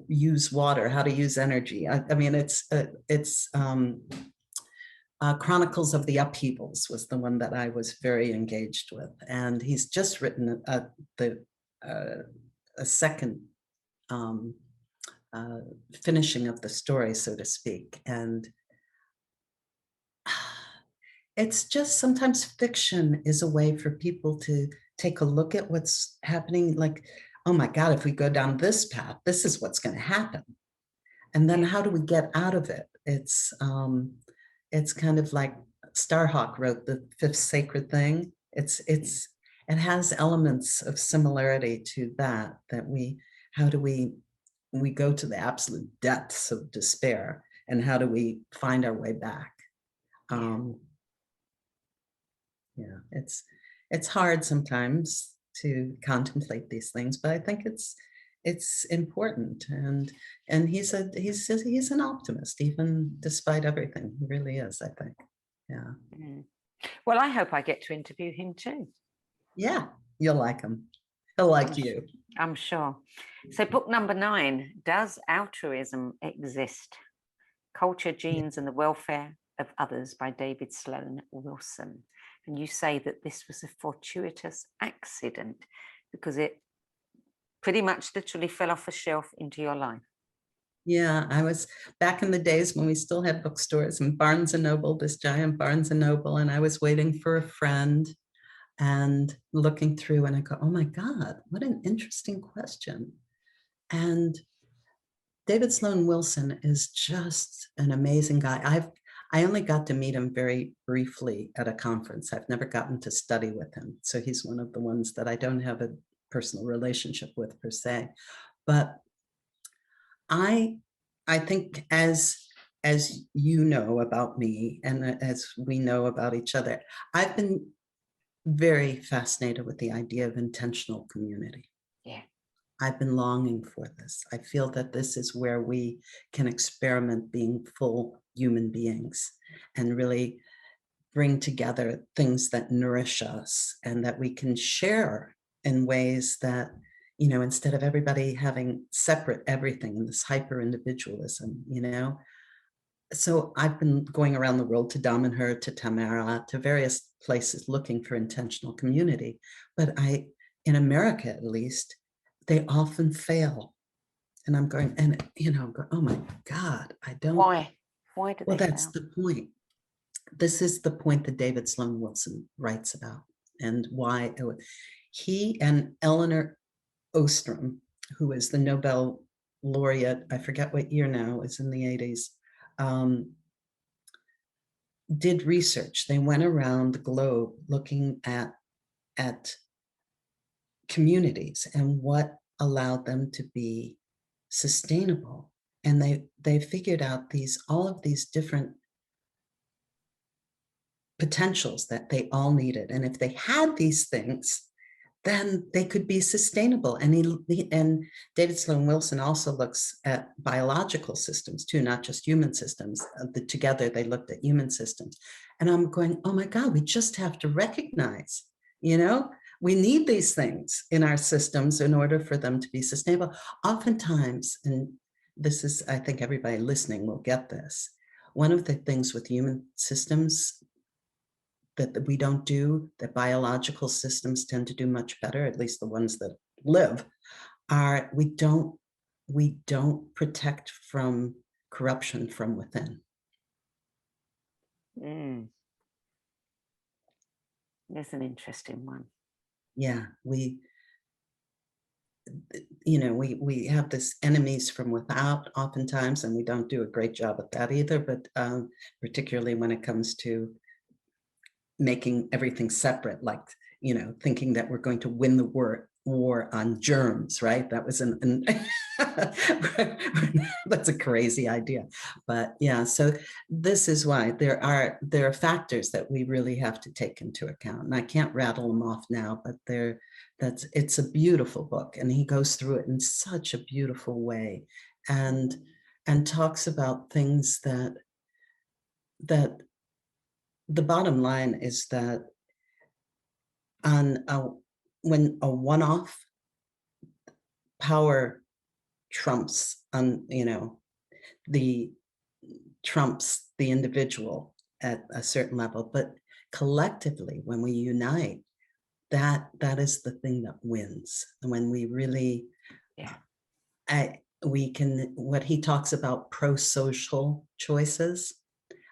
use water, how to use energy. It's Chronicles of the Upheavals was the one that I was very engaged with. And he's just written a second finishing of the story, so to speak. And it's just, sometimes fiction is a way for people to take a look at what's happening. Like, oh my God, if we go down this path, this is what's going to happen. And then how do we get out of it? It's kind of like Starhawk wrote The Fifth Sacred Thing. It has elements of similarity to that how do we go to the absolute depths of despair, and how do we find our way back? It's hard sometimes to contemplate these things, but I think it's important. And he's an optimist, even despite everything. He really is, I think. Yeah. Well, I hope I get to interview him too. Yeah, you'll like him. He'll like you. I'm sure. So book number 9, Does Altruism Exist? Culture, Genes, and the Welfare of Others by David Sloan Wilson. And you say that this was a fortuitous accident because it pretty much literally fell off a shelf into your life. Yeah, I was back in the days when we still had bookstores and Barnes and Noble, this giant Barnes and Noble, and I was waiting for a friend and looking through and I go, oh my God, what an interesting question. And David Sloan Wilson is just an amazing guy. I only got to meet him very briefly at a conference. I've never gotten to study with him. So he's one of the ones that I don't have a personal relationship with per se. But I think as you know about me and as we know about each other, I've been very fascinated with the idea of intentional community. Yeah. I've been longing for this. I feel that this is where we can experiment being full human beings and really bring together things that nourish us and that we can share in ways that, you know, instead of everybody having separate everything in this hyper individualism, you know. So I've been going around the world to Damanhur, to Tamara, to various places looking for intentional community. But in America at least, they often fail. And I'm going, and you know, oh my God, I don't. Why? Why do Well, they that's fail? the point. This is the point that David Sloan Wilson writes about and why he and Eleanor Ostrom, who is the Nobel laureate, I forget what year now, is in the 80s, did research. They went around the globe looking at communities and what allowed them to be sustainable. And they figured out all of these different potentials that they all needed. And if they had these things, then they could be sustainable. And David Sloan Wilson also looks at biological systems too, not just human systems. Together they looked at human systems. And I'm going, oh my God, we just have to recognize, you know, we need these things in our systems in order for them to be sustainable. Oftentimes, and this is, I think everybody listening will get this, one of the things with human systems that we don't do, that biological systems tend to do much better, at least the ones that live, are we don't protect from corruption from within. That's an interesting one. Yeah, we have this enemies from without oftentimes, and we don't do a great job at that either, but particularly when it comes to making everything separate, like, you know, thinking that we're going to win the war on germs, right? That was that's a crazy idea. But yeah, so this is why there are factors that we really have to take into account. And I can't rattle them off now, but it's a beautiful book. And he goes through it in such a beautiful way and talks about things that the bottom line is that when a one-off power trumps trumps the individual at a certain level, but collectively when we unite, that is the thing that wins. And when we really we can, what he talks about, pro-social choices.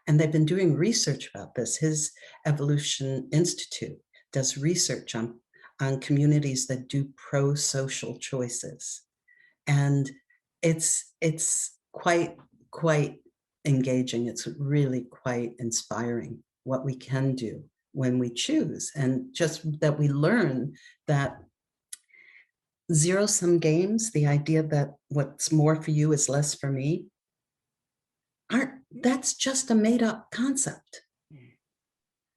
And they've been doing research about this. His Evolution Institute does research on communities that do pro-social choices. And it's quite engaging. It's really quite inspiring what we can do when we choose. And just that we learn that zero-sum games, the idea that what's more for you is less for me, that's just a made-up concept.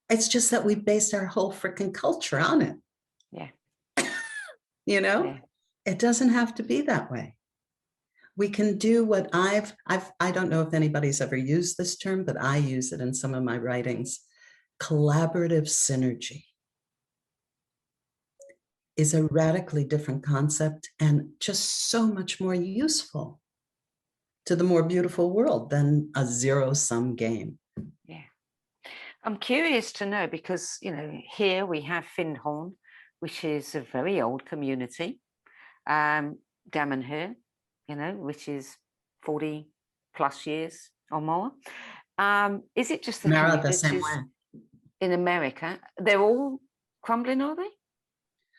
It's just that we based our whole freaking culture on it. Yeah. You know, it doesn't have to be that way. We can do what I don't know if anybody's ever used this term, but I use it in some of my writings. Collaborative synergy is a radically different concept and just so much more useful to the more beautiful world than a zero-sum game. Yeah. I'm curious to know because, you know, here we have Findhorn, which is a very old community. Damanhur, you know, which is 40 plus years or more. Is it just the Mara, the same communities way. in America? They're all crumbling, are they?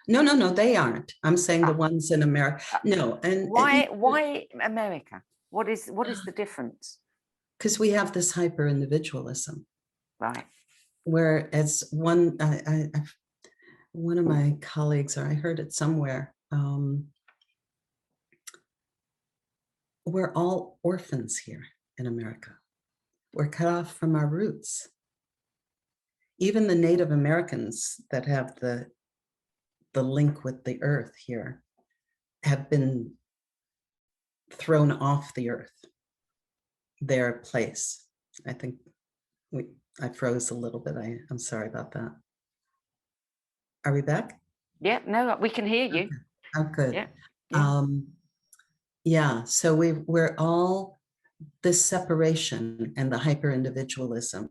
No, they aren't. I'm saying the ones in America. No, and why America? What is the difference? Because we have this hyper individualism, Right. whereas one of my colleagues, or I heard it somewhere, we're all orphans here in America. We're cut off from our roots. Even the Native Americans that have the link with the earth here have been thrown off the earth, their place. I think I froze a little bit. I'm sorry about that. Are we back? Yeah, no, we can hear you. Okay. Oh, good. Yeah. Yeah, so we're all this separation and the hyper individualism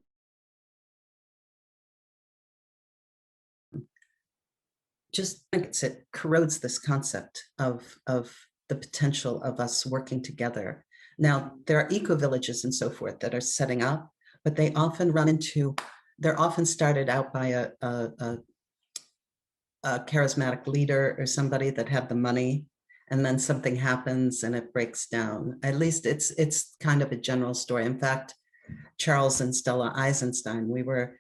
just it corrodes this concept of the potential of us working together. Now, there are eco-villages and so forth that are setting up, but they often they're often started out by a charismatic leader or somebody that had the money, and then something happens and it breaks down. At least it's kind of a general story. In fact, Charles and Stella Eisenstein, we were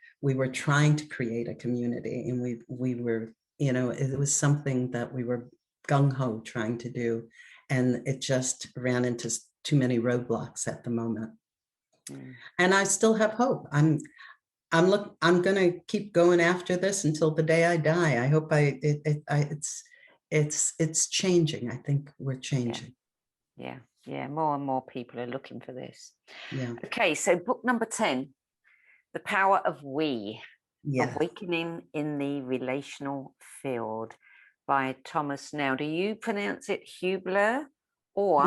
trying to create a community, and we were, it was something that we were gung-ho trying to do, and it just ran into too many roadblocks at the moment. And I still have hope. I'm going to keep going after this until the day I die. I hope it's changing. I think we're changing. Yeah. More and more people are looking for this. Yeah. Okay, so book number 10, The Power of We. Yeah. Awakening in the Relational Field by Thomas. Now, do you pronounce it Hubler or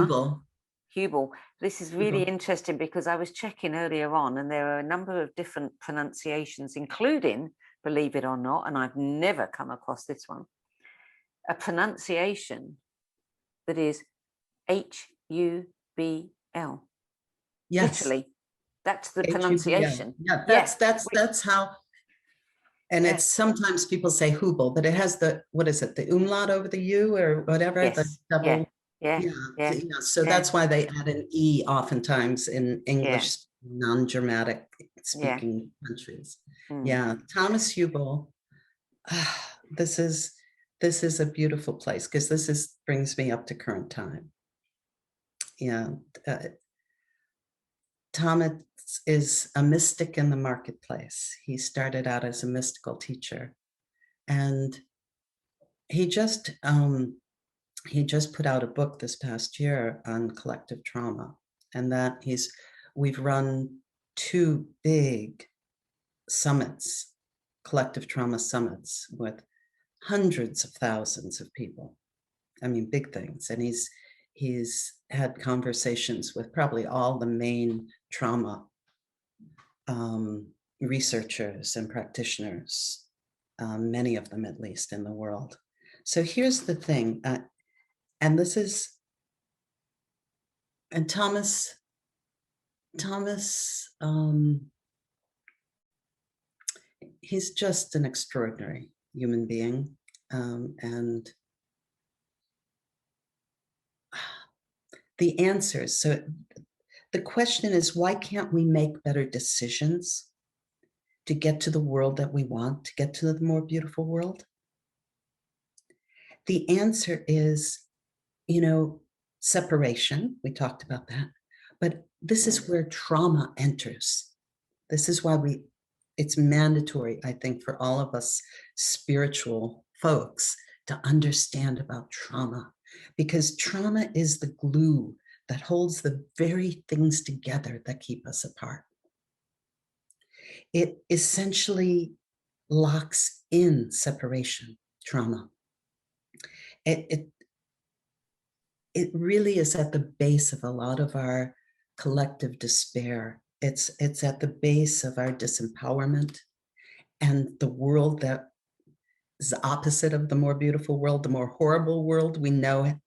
Hubel? This is really interesting because I was checking earlier on, and there are a number of different pronunciations, including, believe it or not, and I've never come across this one, a pronunciation that is Hubl. Yes. Literally, that's the Hubl. pronunciation. Yeah, that's how. And it's sometimes people say Hubel, but it has the, what is it, the umlaut over the U or whatever, the double. Yeah. So that's why they add an E oftentimes in English non-Germanic speaking countries. Yeah, Thomas Hubel. This is a beautiful place because this brings me up to current time. Yeah, Thomas is a mystic in the marketplace. He started out as a mystical teacher, and he just put out a book this past year on collective trauma, and that we've run 2 big summits, collective trauma summits, with hundreds of thousands of people. I mean, big things. And he's had conversations with probably all the main trauma researchers and practitioners, many of them at least in the world. So here's the thing, and Thomas, he's just an extraordinary human being, and the answers. So the question is, why can't we make better decisions to get to the world that we want, to get to the more beautiful world? The answer is, separation. We talked about that. But this is where trauma enters. This is why it's mandatory, I think, for all of us spiritual folks to understand about trauma, because trauma is the glue that holds the very things together that keep us apart. It essentially locks in separation, trauma. It really is at the base of a lot of our collective despair. It's at the base of our disempowerment, and the world that is the opposite of the more beautiful world, the more horrible world we know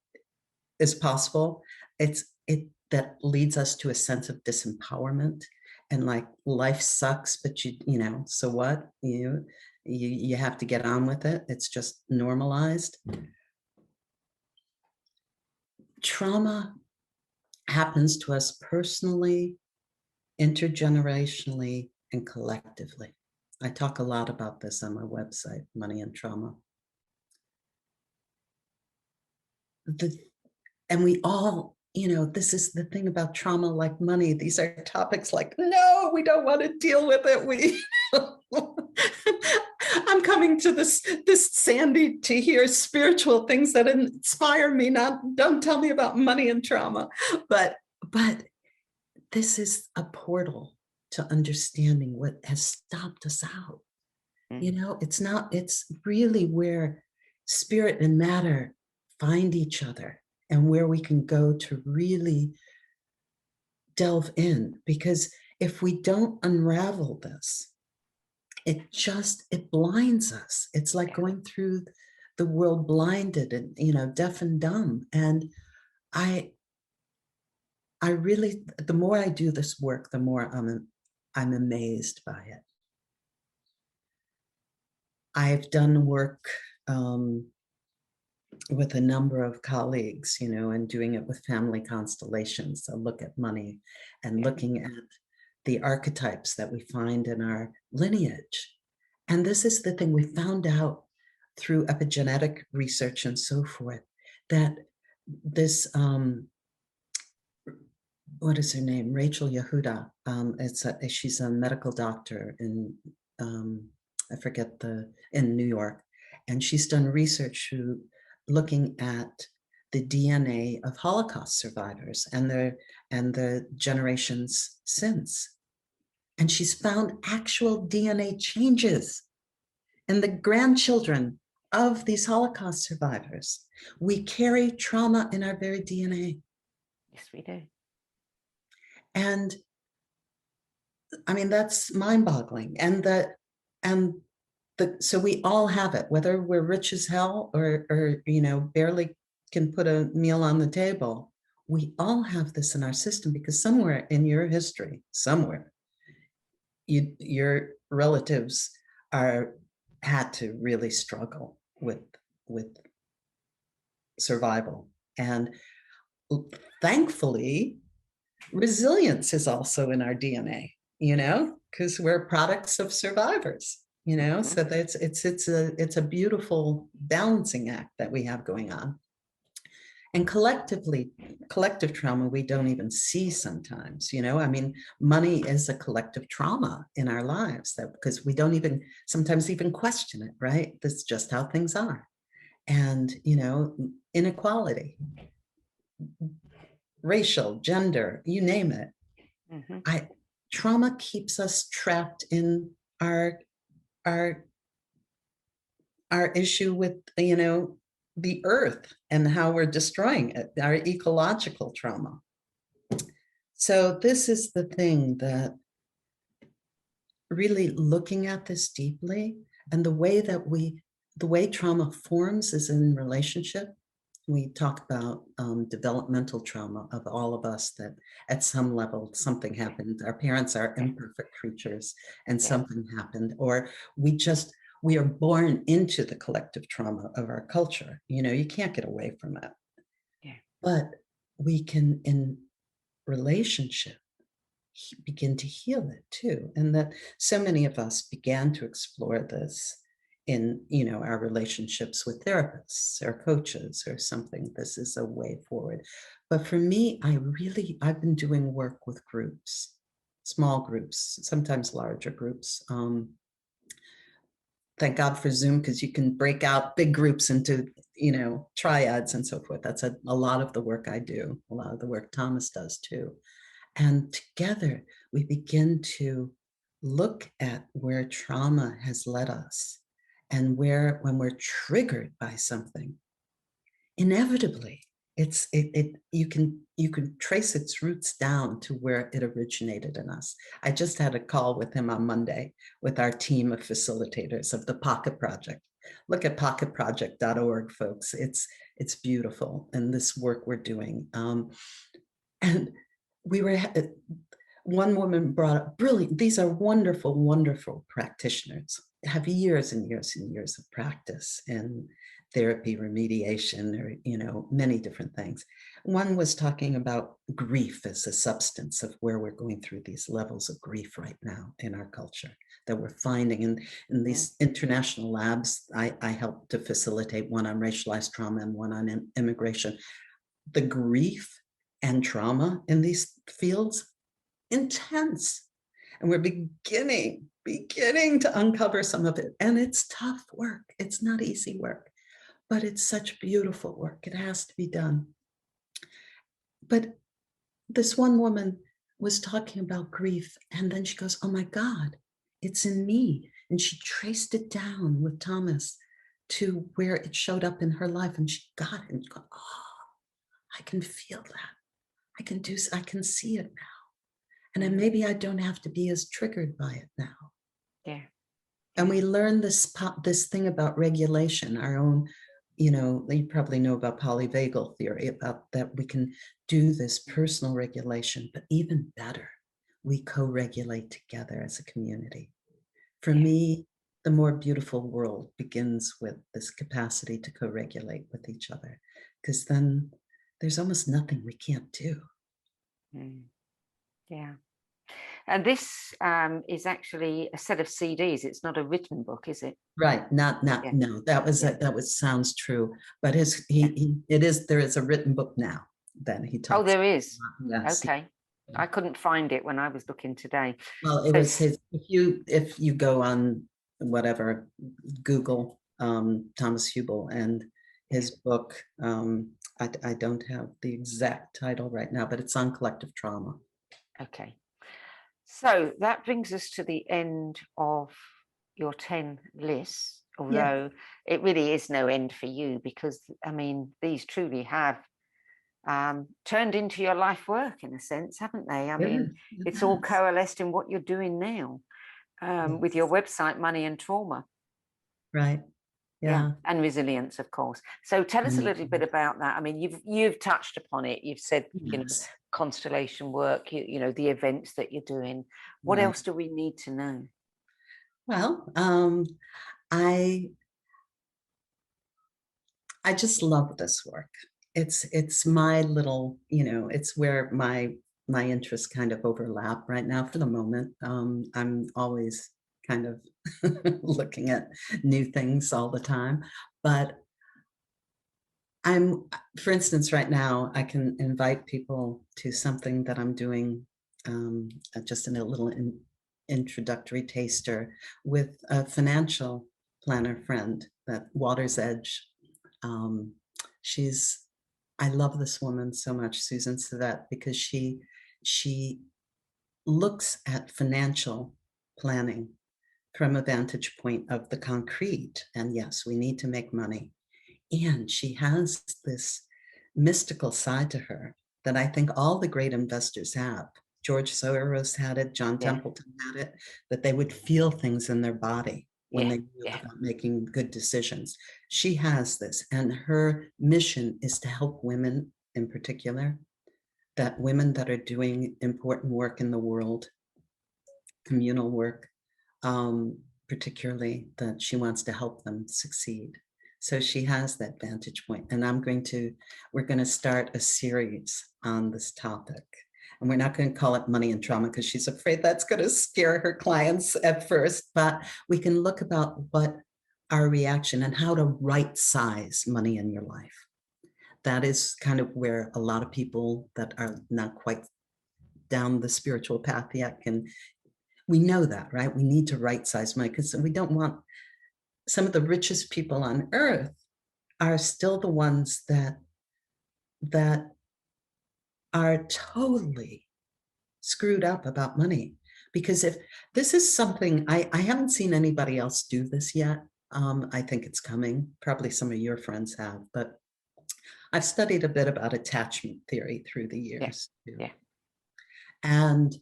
is possible. that leads us to a sense of disempowerment and like life sucks, but you know, so what? You have to get on with it. It's just normalized. Trauma happens to us personally, intergenerationally, and collectively. I talk a lot about this on my website, Money and Trauma. And we all, you know, this is the thing about trauma, like money. These are topics like, no, we don't want to deal with it. I'm coming to this Sandie to hear spiritual things that inspire me. Don't tell me about money and trauma. But this is a portal to understanding what has stopped us out. You know, it's really where spirit and matter find each other and where we can go to really delve in. Because if we don't unravel this, it blinds us. It's like going through the world blinded and, you know, deaf and dumb. And I really, the more I do this work, the more I'm amazed by it. I've done work with a number of colleagues, you know, and doing it with family constellations. So look at money and looking at the archetypes that we find in our lineage. And this is the thing we found out through epigenetic research and so forth, that this, what is her name? Rachel Yehuda. She's a medical doctor in, I forget in New York. And she's done research through looking at the DNA of Holocaust survivors and the generations since. And she's found actual DNA changes in the grandchildren of these Holocaust survivors. We carry trauma in our very DNA. Yes, we do. And I mean, that's mind-boggling. So we all have it, whether we're rich as hell or you know, barely can put a meal on the table. We all have this in our system because somewhere in your history, somewhere, your relatives had to really struggle with survival. And thankfully, resilience is also in our DNA, you know, because we're products of survivors, you know. So that's it's a beautiful balancing act that we have going on. And collective trauma, we don't even see sometimes, you know. I mean, money is a collective trauma in our lives, that because we don't even sometimes even question it, right? That's just how things are. And, you know, inequality, racial, gender, you name it. Trauma keeps us trapped in our issue with, you know, the earth and how we're destroying it, our ecological trauma. So this is the thing, that really looking at this deeply, and the way trauma forms is in relationship. We talk about developmental trauma of all of us, that at some level something happened. Our parents are imperfect creatures and something happened, or we are born into the collective trauma of our culture. You know, you can't get away from it. Yeah. But we can, in relationship, begin to heal it too. And that so many of us began to explore this in, you know, our relationships with therapists or coaches or something. This is a way forward. But for me, I've been doing work with groups, small groups, sometimes larger groups. Thank God for Zoom, because you can break out big groups into, you know, triads and so forth. That's a lot of the work I do, a lot of the work Thomas does too. And together we begin to look at where trauma has led us, and where, when we're triggered by something, inevitably you can trace its roots down to where it originated in us. I just had a call with him on Monday with our team of facilitators of the Pocket Project. Look at pocketproject.org, folks. It's beautiful, and this work we're doing. And we were, one woman brought up, brilliant, these are wonderful, wonderful practitioners, have years and years and years of practice in therapy, remediation, or, you know, many different things. One was talking about grief as a substance of where we're going through these levels of grief right now in our culture that we're finding in these international labs. I helped to facilitate one on racialized trauma and one on immigration. The grief and trauma in these fields, intense. And we're beginning to uncover some of it. And it's tough work. It's not easy work, but it's such beautiful work. It has to be done. But this one woman was talking about grief, and then she goes, oh my God, it's in me. And she traced it down with Thomas to where it showed up in her life, and she got it and go, oh, I can feel that. I can see it now. And then maybe I don't have to be as triggered by it now. Yeah. And we learn this thing about regulation, our own, you know, you probably know about polyvagal theory, about that we can do this personal regulation, but even better, we co-regulate together as a community. For me, the more beautiful world begins with this capacity to co-regulate with each other, because then there's almost nothing we can't do. Yeah. And this is actually a set of CDs. It's not a written book, is it? Right. No, that sounds true. But there is a written book now that he talks. Oh, there is. Yes. Okay. I couldn't find it when I was looking today. Well, it was his, if you go on whatever, Google Thomas Hubel and his book, I don't have the exact title right now, but it's on collective trauma. Okay. So that brings us to the end of your 10 lists, although it really is no end for you, because, I mean, these truly have turned into your life work in a sense, haven't they? I mean, it's all coalesced in what you're doing now with your website, Money and Trauma. Right. Yeah. And resilience, of course. So tell us a little bit about that. I mean, you've touched upon it. You've said, you know, constellation work, you know, the events that you're doing. What else do we need to know? Well, I just love this work. It's my little, you know, it's where my interests kind of overlap right now for the moment. I'm always kind of looking at new things all the time, but for instance, right now, I can invite people to something that I'm doing, just in a little introductory taster with a financial planner friend, that Water's Edge. I love this woman so much, Susan Savet, because she looks at financial planning from a vantage point of the concrete. And yes, we need to make money. And she has this mystical side to her that I think all the great investors have. George Soros had it, John Templeton had it, that they would feel things in their body when they knew about making good decisions. She has this, and her mission is to help women in particular, that women that are doing important work in the world, communal work, particularly, that she wants to help them succeed. So she has that vantage point, and we're going to start a series on this topic. And we're not going to call it Money and Trauma because she's afraid that's going to scare her clients at first, but we can look about what our reaction and how to right size money in your life. That is kind of where a lot of people that are not quite down the spiritual path yet we know that, right? We need to right size money because we don't want some of the richest people on earth are still the ones that are totally screwed up about money. Because if this is something, I haven't seen anybody else do this yet. I think it's coming. Probably some of your friends have, but I've studied a bit about attachment theory through the years. Yeah. And,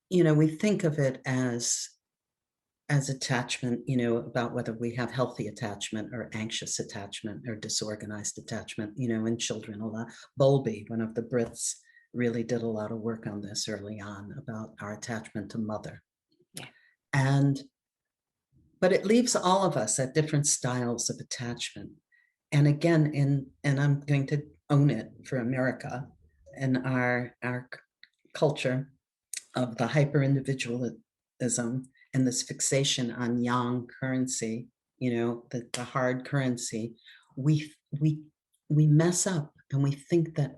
you know, we think of it as attachment, you know, about whether we have healthy attachment or anxious attachment or disorganized attachment, you know, in children a lot. Bowlby, one of the Brits, really did a lot of work on this early on about our attachment to mother. Yeah. But it leaves all of us at different styles of attachment. And again, and I'm going to own it for America, in our culture of the hyper-individualism and this fixation on yang currency, the hard currency, we mess up and we think that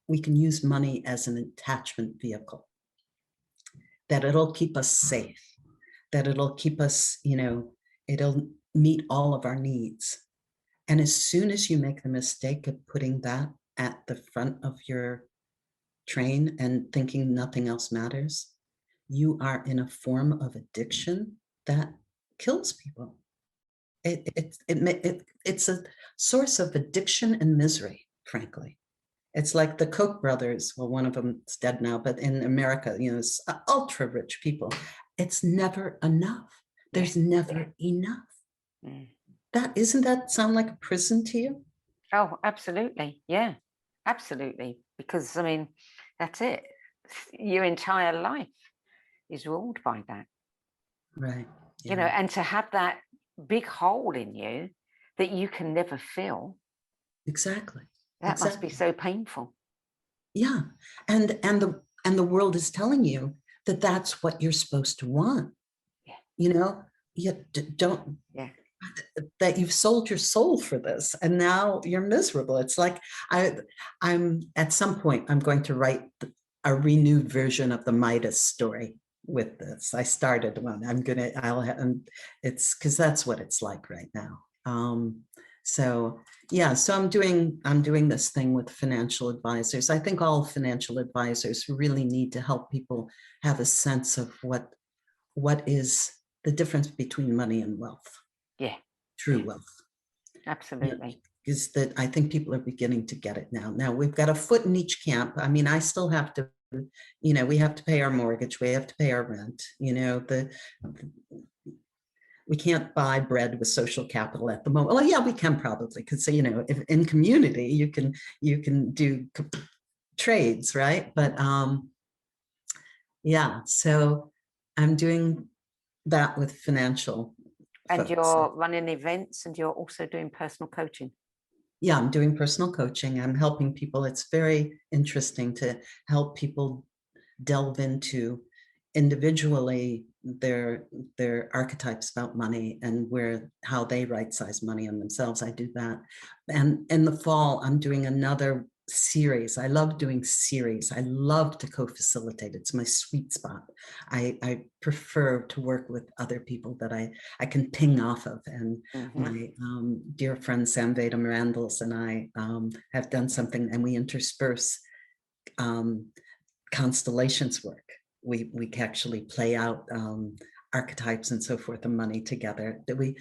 we can use money as an attachment vehicle, that it'll keep us safe, that it'll keep us, it'll meet all of our needs. And as soon as you make the mistake of putting that at the front of your train and thinking nothing else matters, you are in a form of addiction that kills people. It's a source of addiction and misery, frankly. It's like the Koch brothers. Well, one of them is dead now, but in America, it's ultra rich people. It's never enough. There's never enough. Doesn't that sound like a prison to you? Oh, absolutely. Yeah, absolutely. Because, I mean, that's it. Your entire life is ruled by that. Right. Yeah. And to have that big hole in you that you can never fill. Exactly. That must be so painful. Yeah. And the world is telling you that that's what you're supposed to want. Yeah. You don't. Yeah. That you've sold your soul for this, and now you're miserable. It's like I'm at some point I'm going to write a renewed version of the Midas story with this. I started one. It's because that's what it's like right now. So I'm doing this thing with financial advisors. I think all financial advisors really need to help people have a sense of what is the difference between money and wealth. Yeah. True wealth. Absolutely. Is that I think people are beginning to get it now. Now we've got a foot in each camp. I mean, I still have to, we have to pay our mortgage, we have to pay our rent, we can't buy bread with social capital at the moment. Well, yeah, we can probably, because if in community you can do trades, right? But so I'm doing that with financial and folks. You're running events, and you're also doing personal coaching. Yeah, I'm doing personal coaching. I'm helping people. It's very interesting to help people delve into individually their archetypes about money and how they right size money on themselves. I do that. And in the fall, I'm doing another series. I love doing series. I love to co-facilitate. It's my sweet spot. I prefer to work with other people that I can ping off of. And my dear friend Sandie and I have done something, and we intersperse constellations work. We actually play out archetypes and so forth and money together. We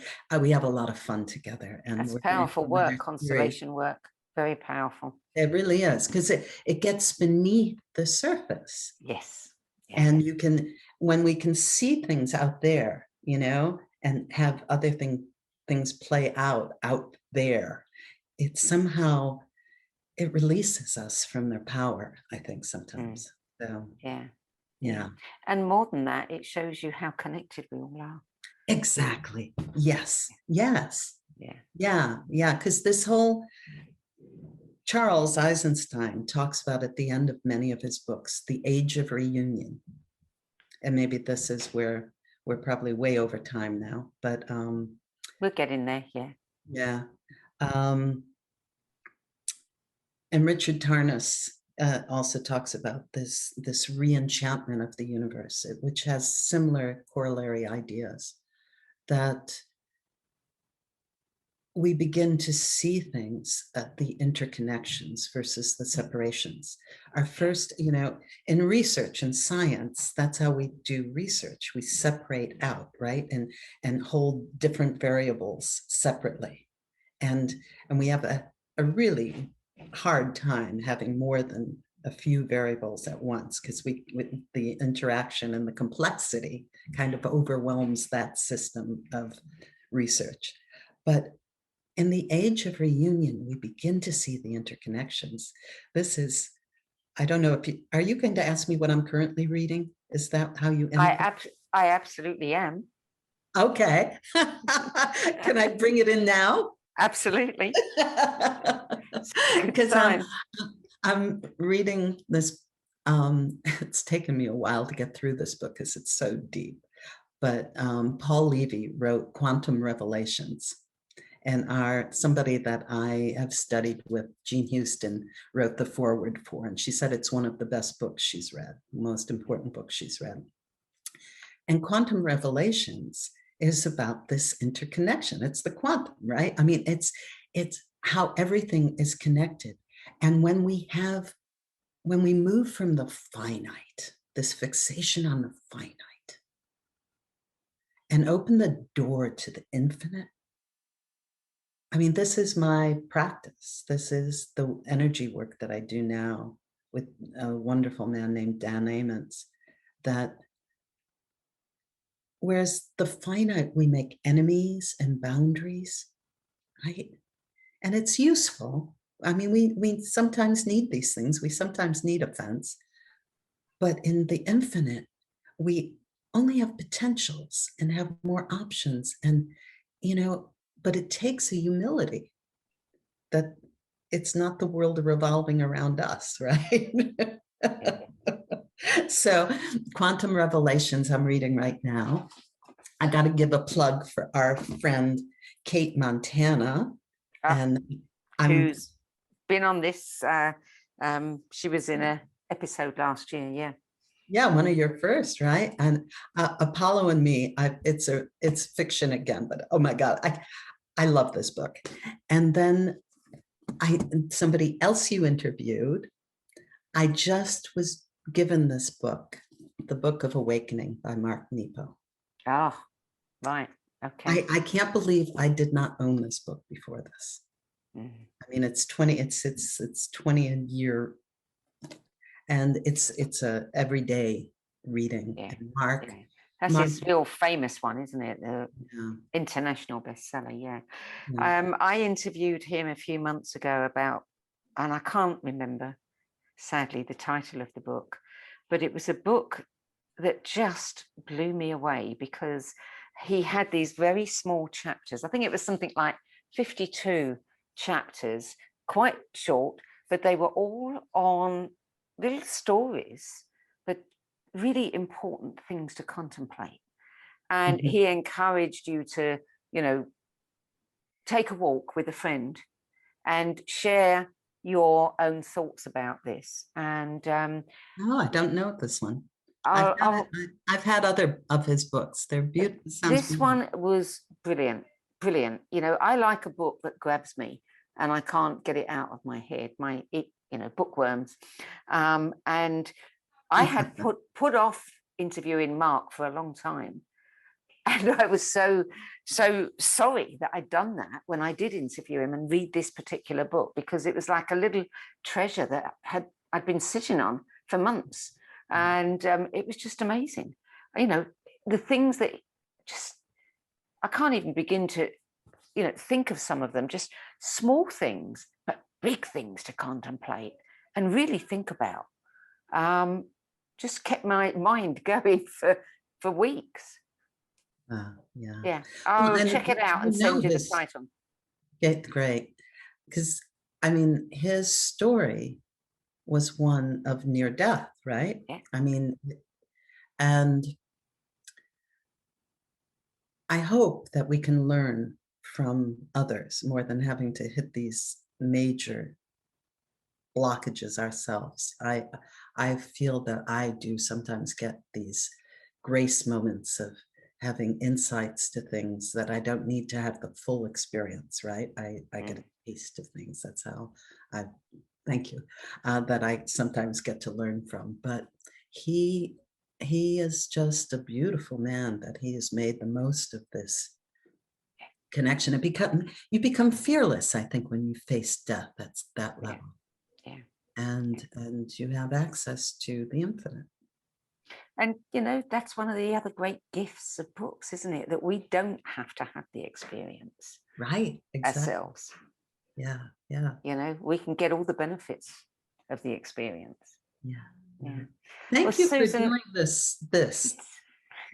have a lot of fun together. And that's powerful work, constellation work. Very powerful. It really is, because it gets beneath the surface. Yes. And when we can see things out there, and have other things play out there, it somehow, it releases us from their power, I think, sometimes. So yeah. And more than that, it shows you how connected we all are. Exactly. Yes. Because this whole Charles Eisenstein talks about at the end of many of his books, the age of reunion. And maybe this is where we're probably way over time now, but we're getting there. Yeah. And Richard Tarnas also talks about this re-enchantment of the universe, which has similar corollary ideas, that we begin to see things at the interconnections versus the separations. Our first, in research and science, that's how we do research. We separate out, right? And hold different variables separately. And we have a really hard time having more than a few variables at once, because the interaction and the complexity kind of overwhelms that system of research. But in the age of reunion, we begin to see the interconnections. This is I don't know if are you going to ask me what I'm currently reading? Is that how you I, end? I absolutely am. Okay. Can I bring it in now? Absolutely. Good Because time. I'm reading this. It's taken me a while to get through this book because it's so deep. But Paul Levy wrote Quantum Revelations. And somebody that I have studied with, Jean Houston, wrote the foreword for, and she said it's one of the best books she's read, most important book she's read. And Quantum Revelations is about this interconnection. It's the quantum, right? I mean, it's how everything is connected. And when we move from the finite, this fixation on the finite, and open the door to the infinite. I mean, this is my practice. This is the energy work that I do now with a wonderful man named Dan Amons, that whereas the finite, we make enemies and boundaries, right? And it's useful. I mean, we sometimes need these things. We sometimes need a fence. But in the infinite, we only have potentials and have more options. And, but it takes a humility that it's not the world revolving around us, right? So, Quantum Revelations, I'm reading right now. I got to give a plug for our friend Kate Montana, and who's been on this. She was in an episode last year. Yeah, one of your first, right? And Apollo and Me, it's fiction again, but oh my God, I love this book. And then somebody else you interviewed, I just was given this book, The Book of Awakening by Mark Nepo. Oh, right. Okay. I can't believe I did not own this book before this. I mean, it's 20 a year, and it's a everyday reading. Yeah. And Mark, that's his real famous one, isn't it? The international bestseller. Yeah. I interviewed him a few months ago about, and I can't remember, sadly, the title of the book, but it was a book that just blew me away because he had these very small chapters. I think it was something like 52 chapters, quite short, but they were all on little stories, but really important things to contemplate. And he encouraged you to, take a walk with a friend and share your own thoughts about this. And I don't know this one. I've had other of his books. They're beautiful. This one was brilliant. I like a book that grabs me and I can't get it out of my head, bookworms. And I had put off interviewing Mark for a long time. And I was so sorry that I'd done that when I did interview him and read this particular book, because it was like a little treasure that I'd been sitting on for months. And it was just amazing. The things that just, I can't even begin to, think of some of them, just small things, but big things to contemplate and really think about. Just kept my mind going for weeks. Yeah. I'll check it out and send you the title. Great. Because, I mean, his story was one of near death, right? Yeah. I mean, and I hope that we can learn from others more than having to hit these major blockages ourselves. I feel that I do sometimes get these grace moments of having insights to things that I don't need to have the full experience, right? I get a taste of things. That's how thank you, that I sometimes get to learn from. But he is just a beautiful man, that he has made the most of this connection. You become fearless, I think, when you face death at that level. Yeah. And you have access to the infinite. And, that's one of the other great gifts of books, isn't it? That we don't have to have the experience. Right, exactly. Ourselves. Yeah. We can get all the benefits of the experience. Yeah. Yeah. Thank Well, you for Susan, doing this,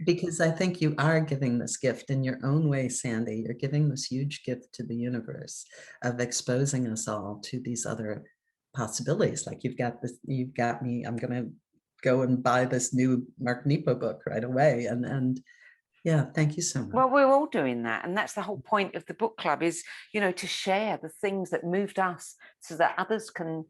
because I think you are giving this gift in your own way, Sandie. You're giving this huge gift to the universe of exposing us all to these other possibilities. Like you've got this, you've got me, I'm going to go and buy this new Mark Nepo book right away. And yeah, thank you so much. well, we're all doing that. And that's the whole point of the book club is, you know, to share the things that moved us so that others can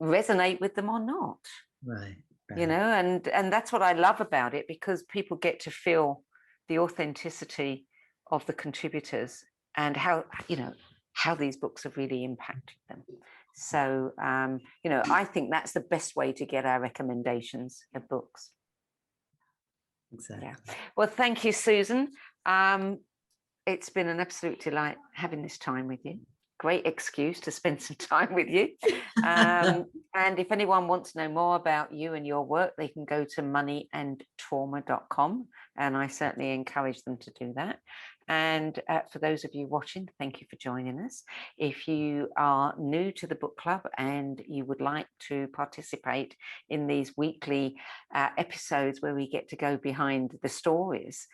resonate with them or not. Right. You know, and that's what I love about it, because people get to feel the authenticity of the contributors and how, you know, how these books have really impacted them. So, you know, I think that's the best way to get our recommendations of books. Exactly. Yeah. Well, thank you, Susan. It's been an absolute delight having this time with you. Great excuse to spend some time with you. And if anyone wants to know more about you and your work, they can go to moneyandtrauma.com, and I certainly encourage them to do that. And for those of you watching, thank you for joining us. If you are new to the book club and you would like to participate in these weekly episodes where we get to go behind the stories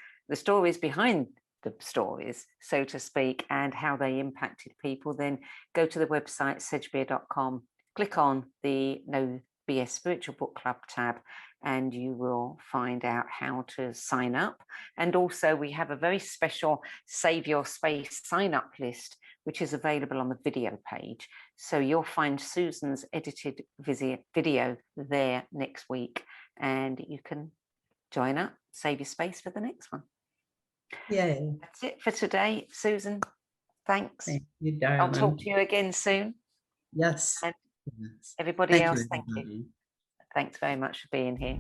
behind the stories, so to speak, and how they impacted people, then go to the website sedgbeer.com, click on the No BS Spiritual Book Club tab, and you will find out how to sign up. And also we have a very special Save Your Space sign up list, which is available on the video page. So you'll find Susan's edited video there next week, and you can join up, save your space for the next one. Yay. That's it for today, Susan. Thanks. Thank you, darling. I'll talk to you again soon. Yes. And Yes. everybody else, Thank you. thank you. Thanks very much for being here.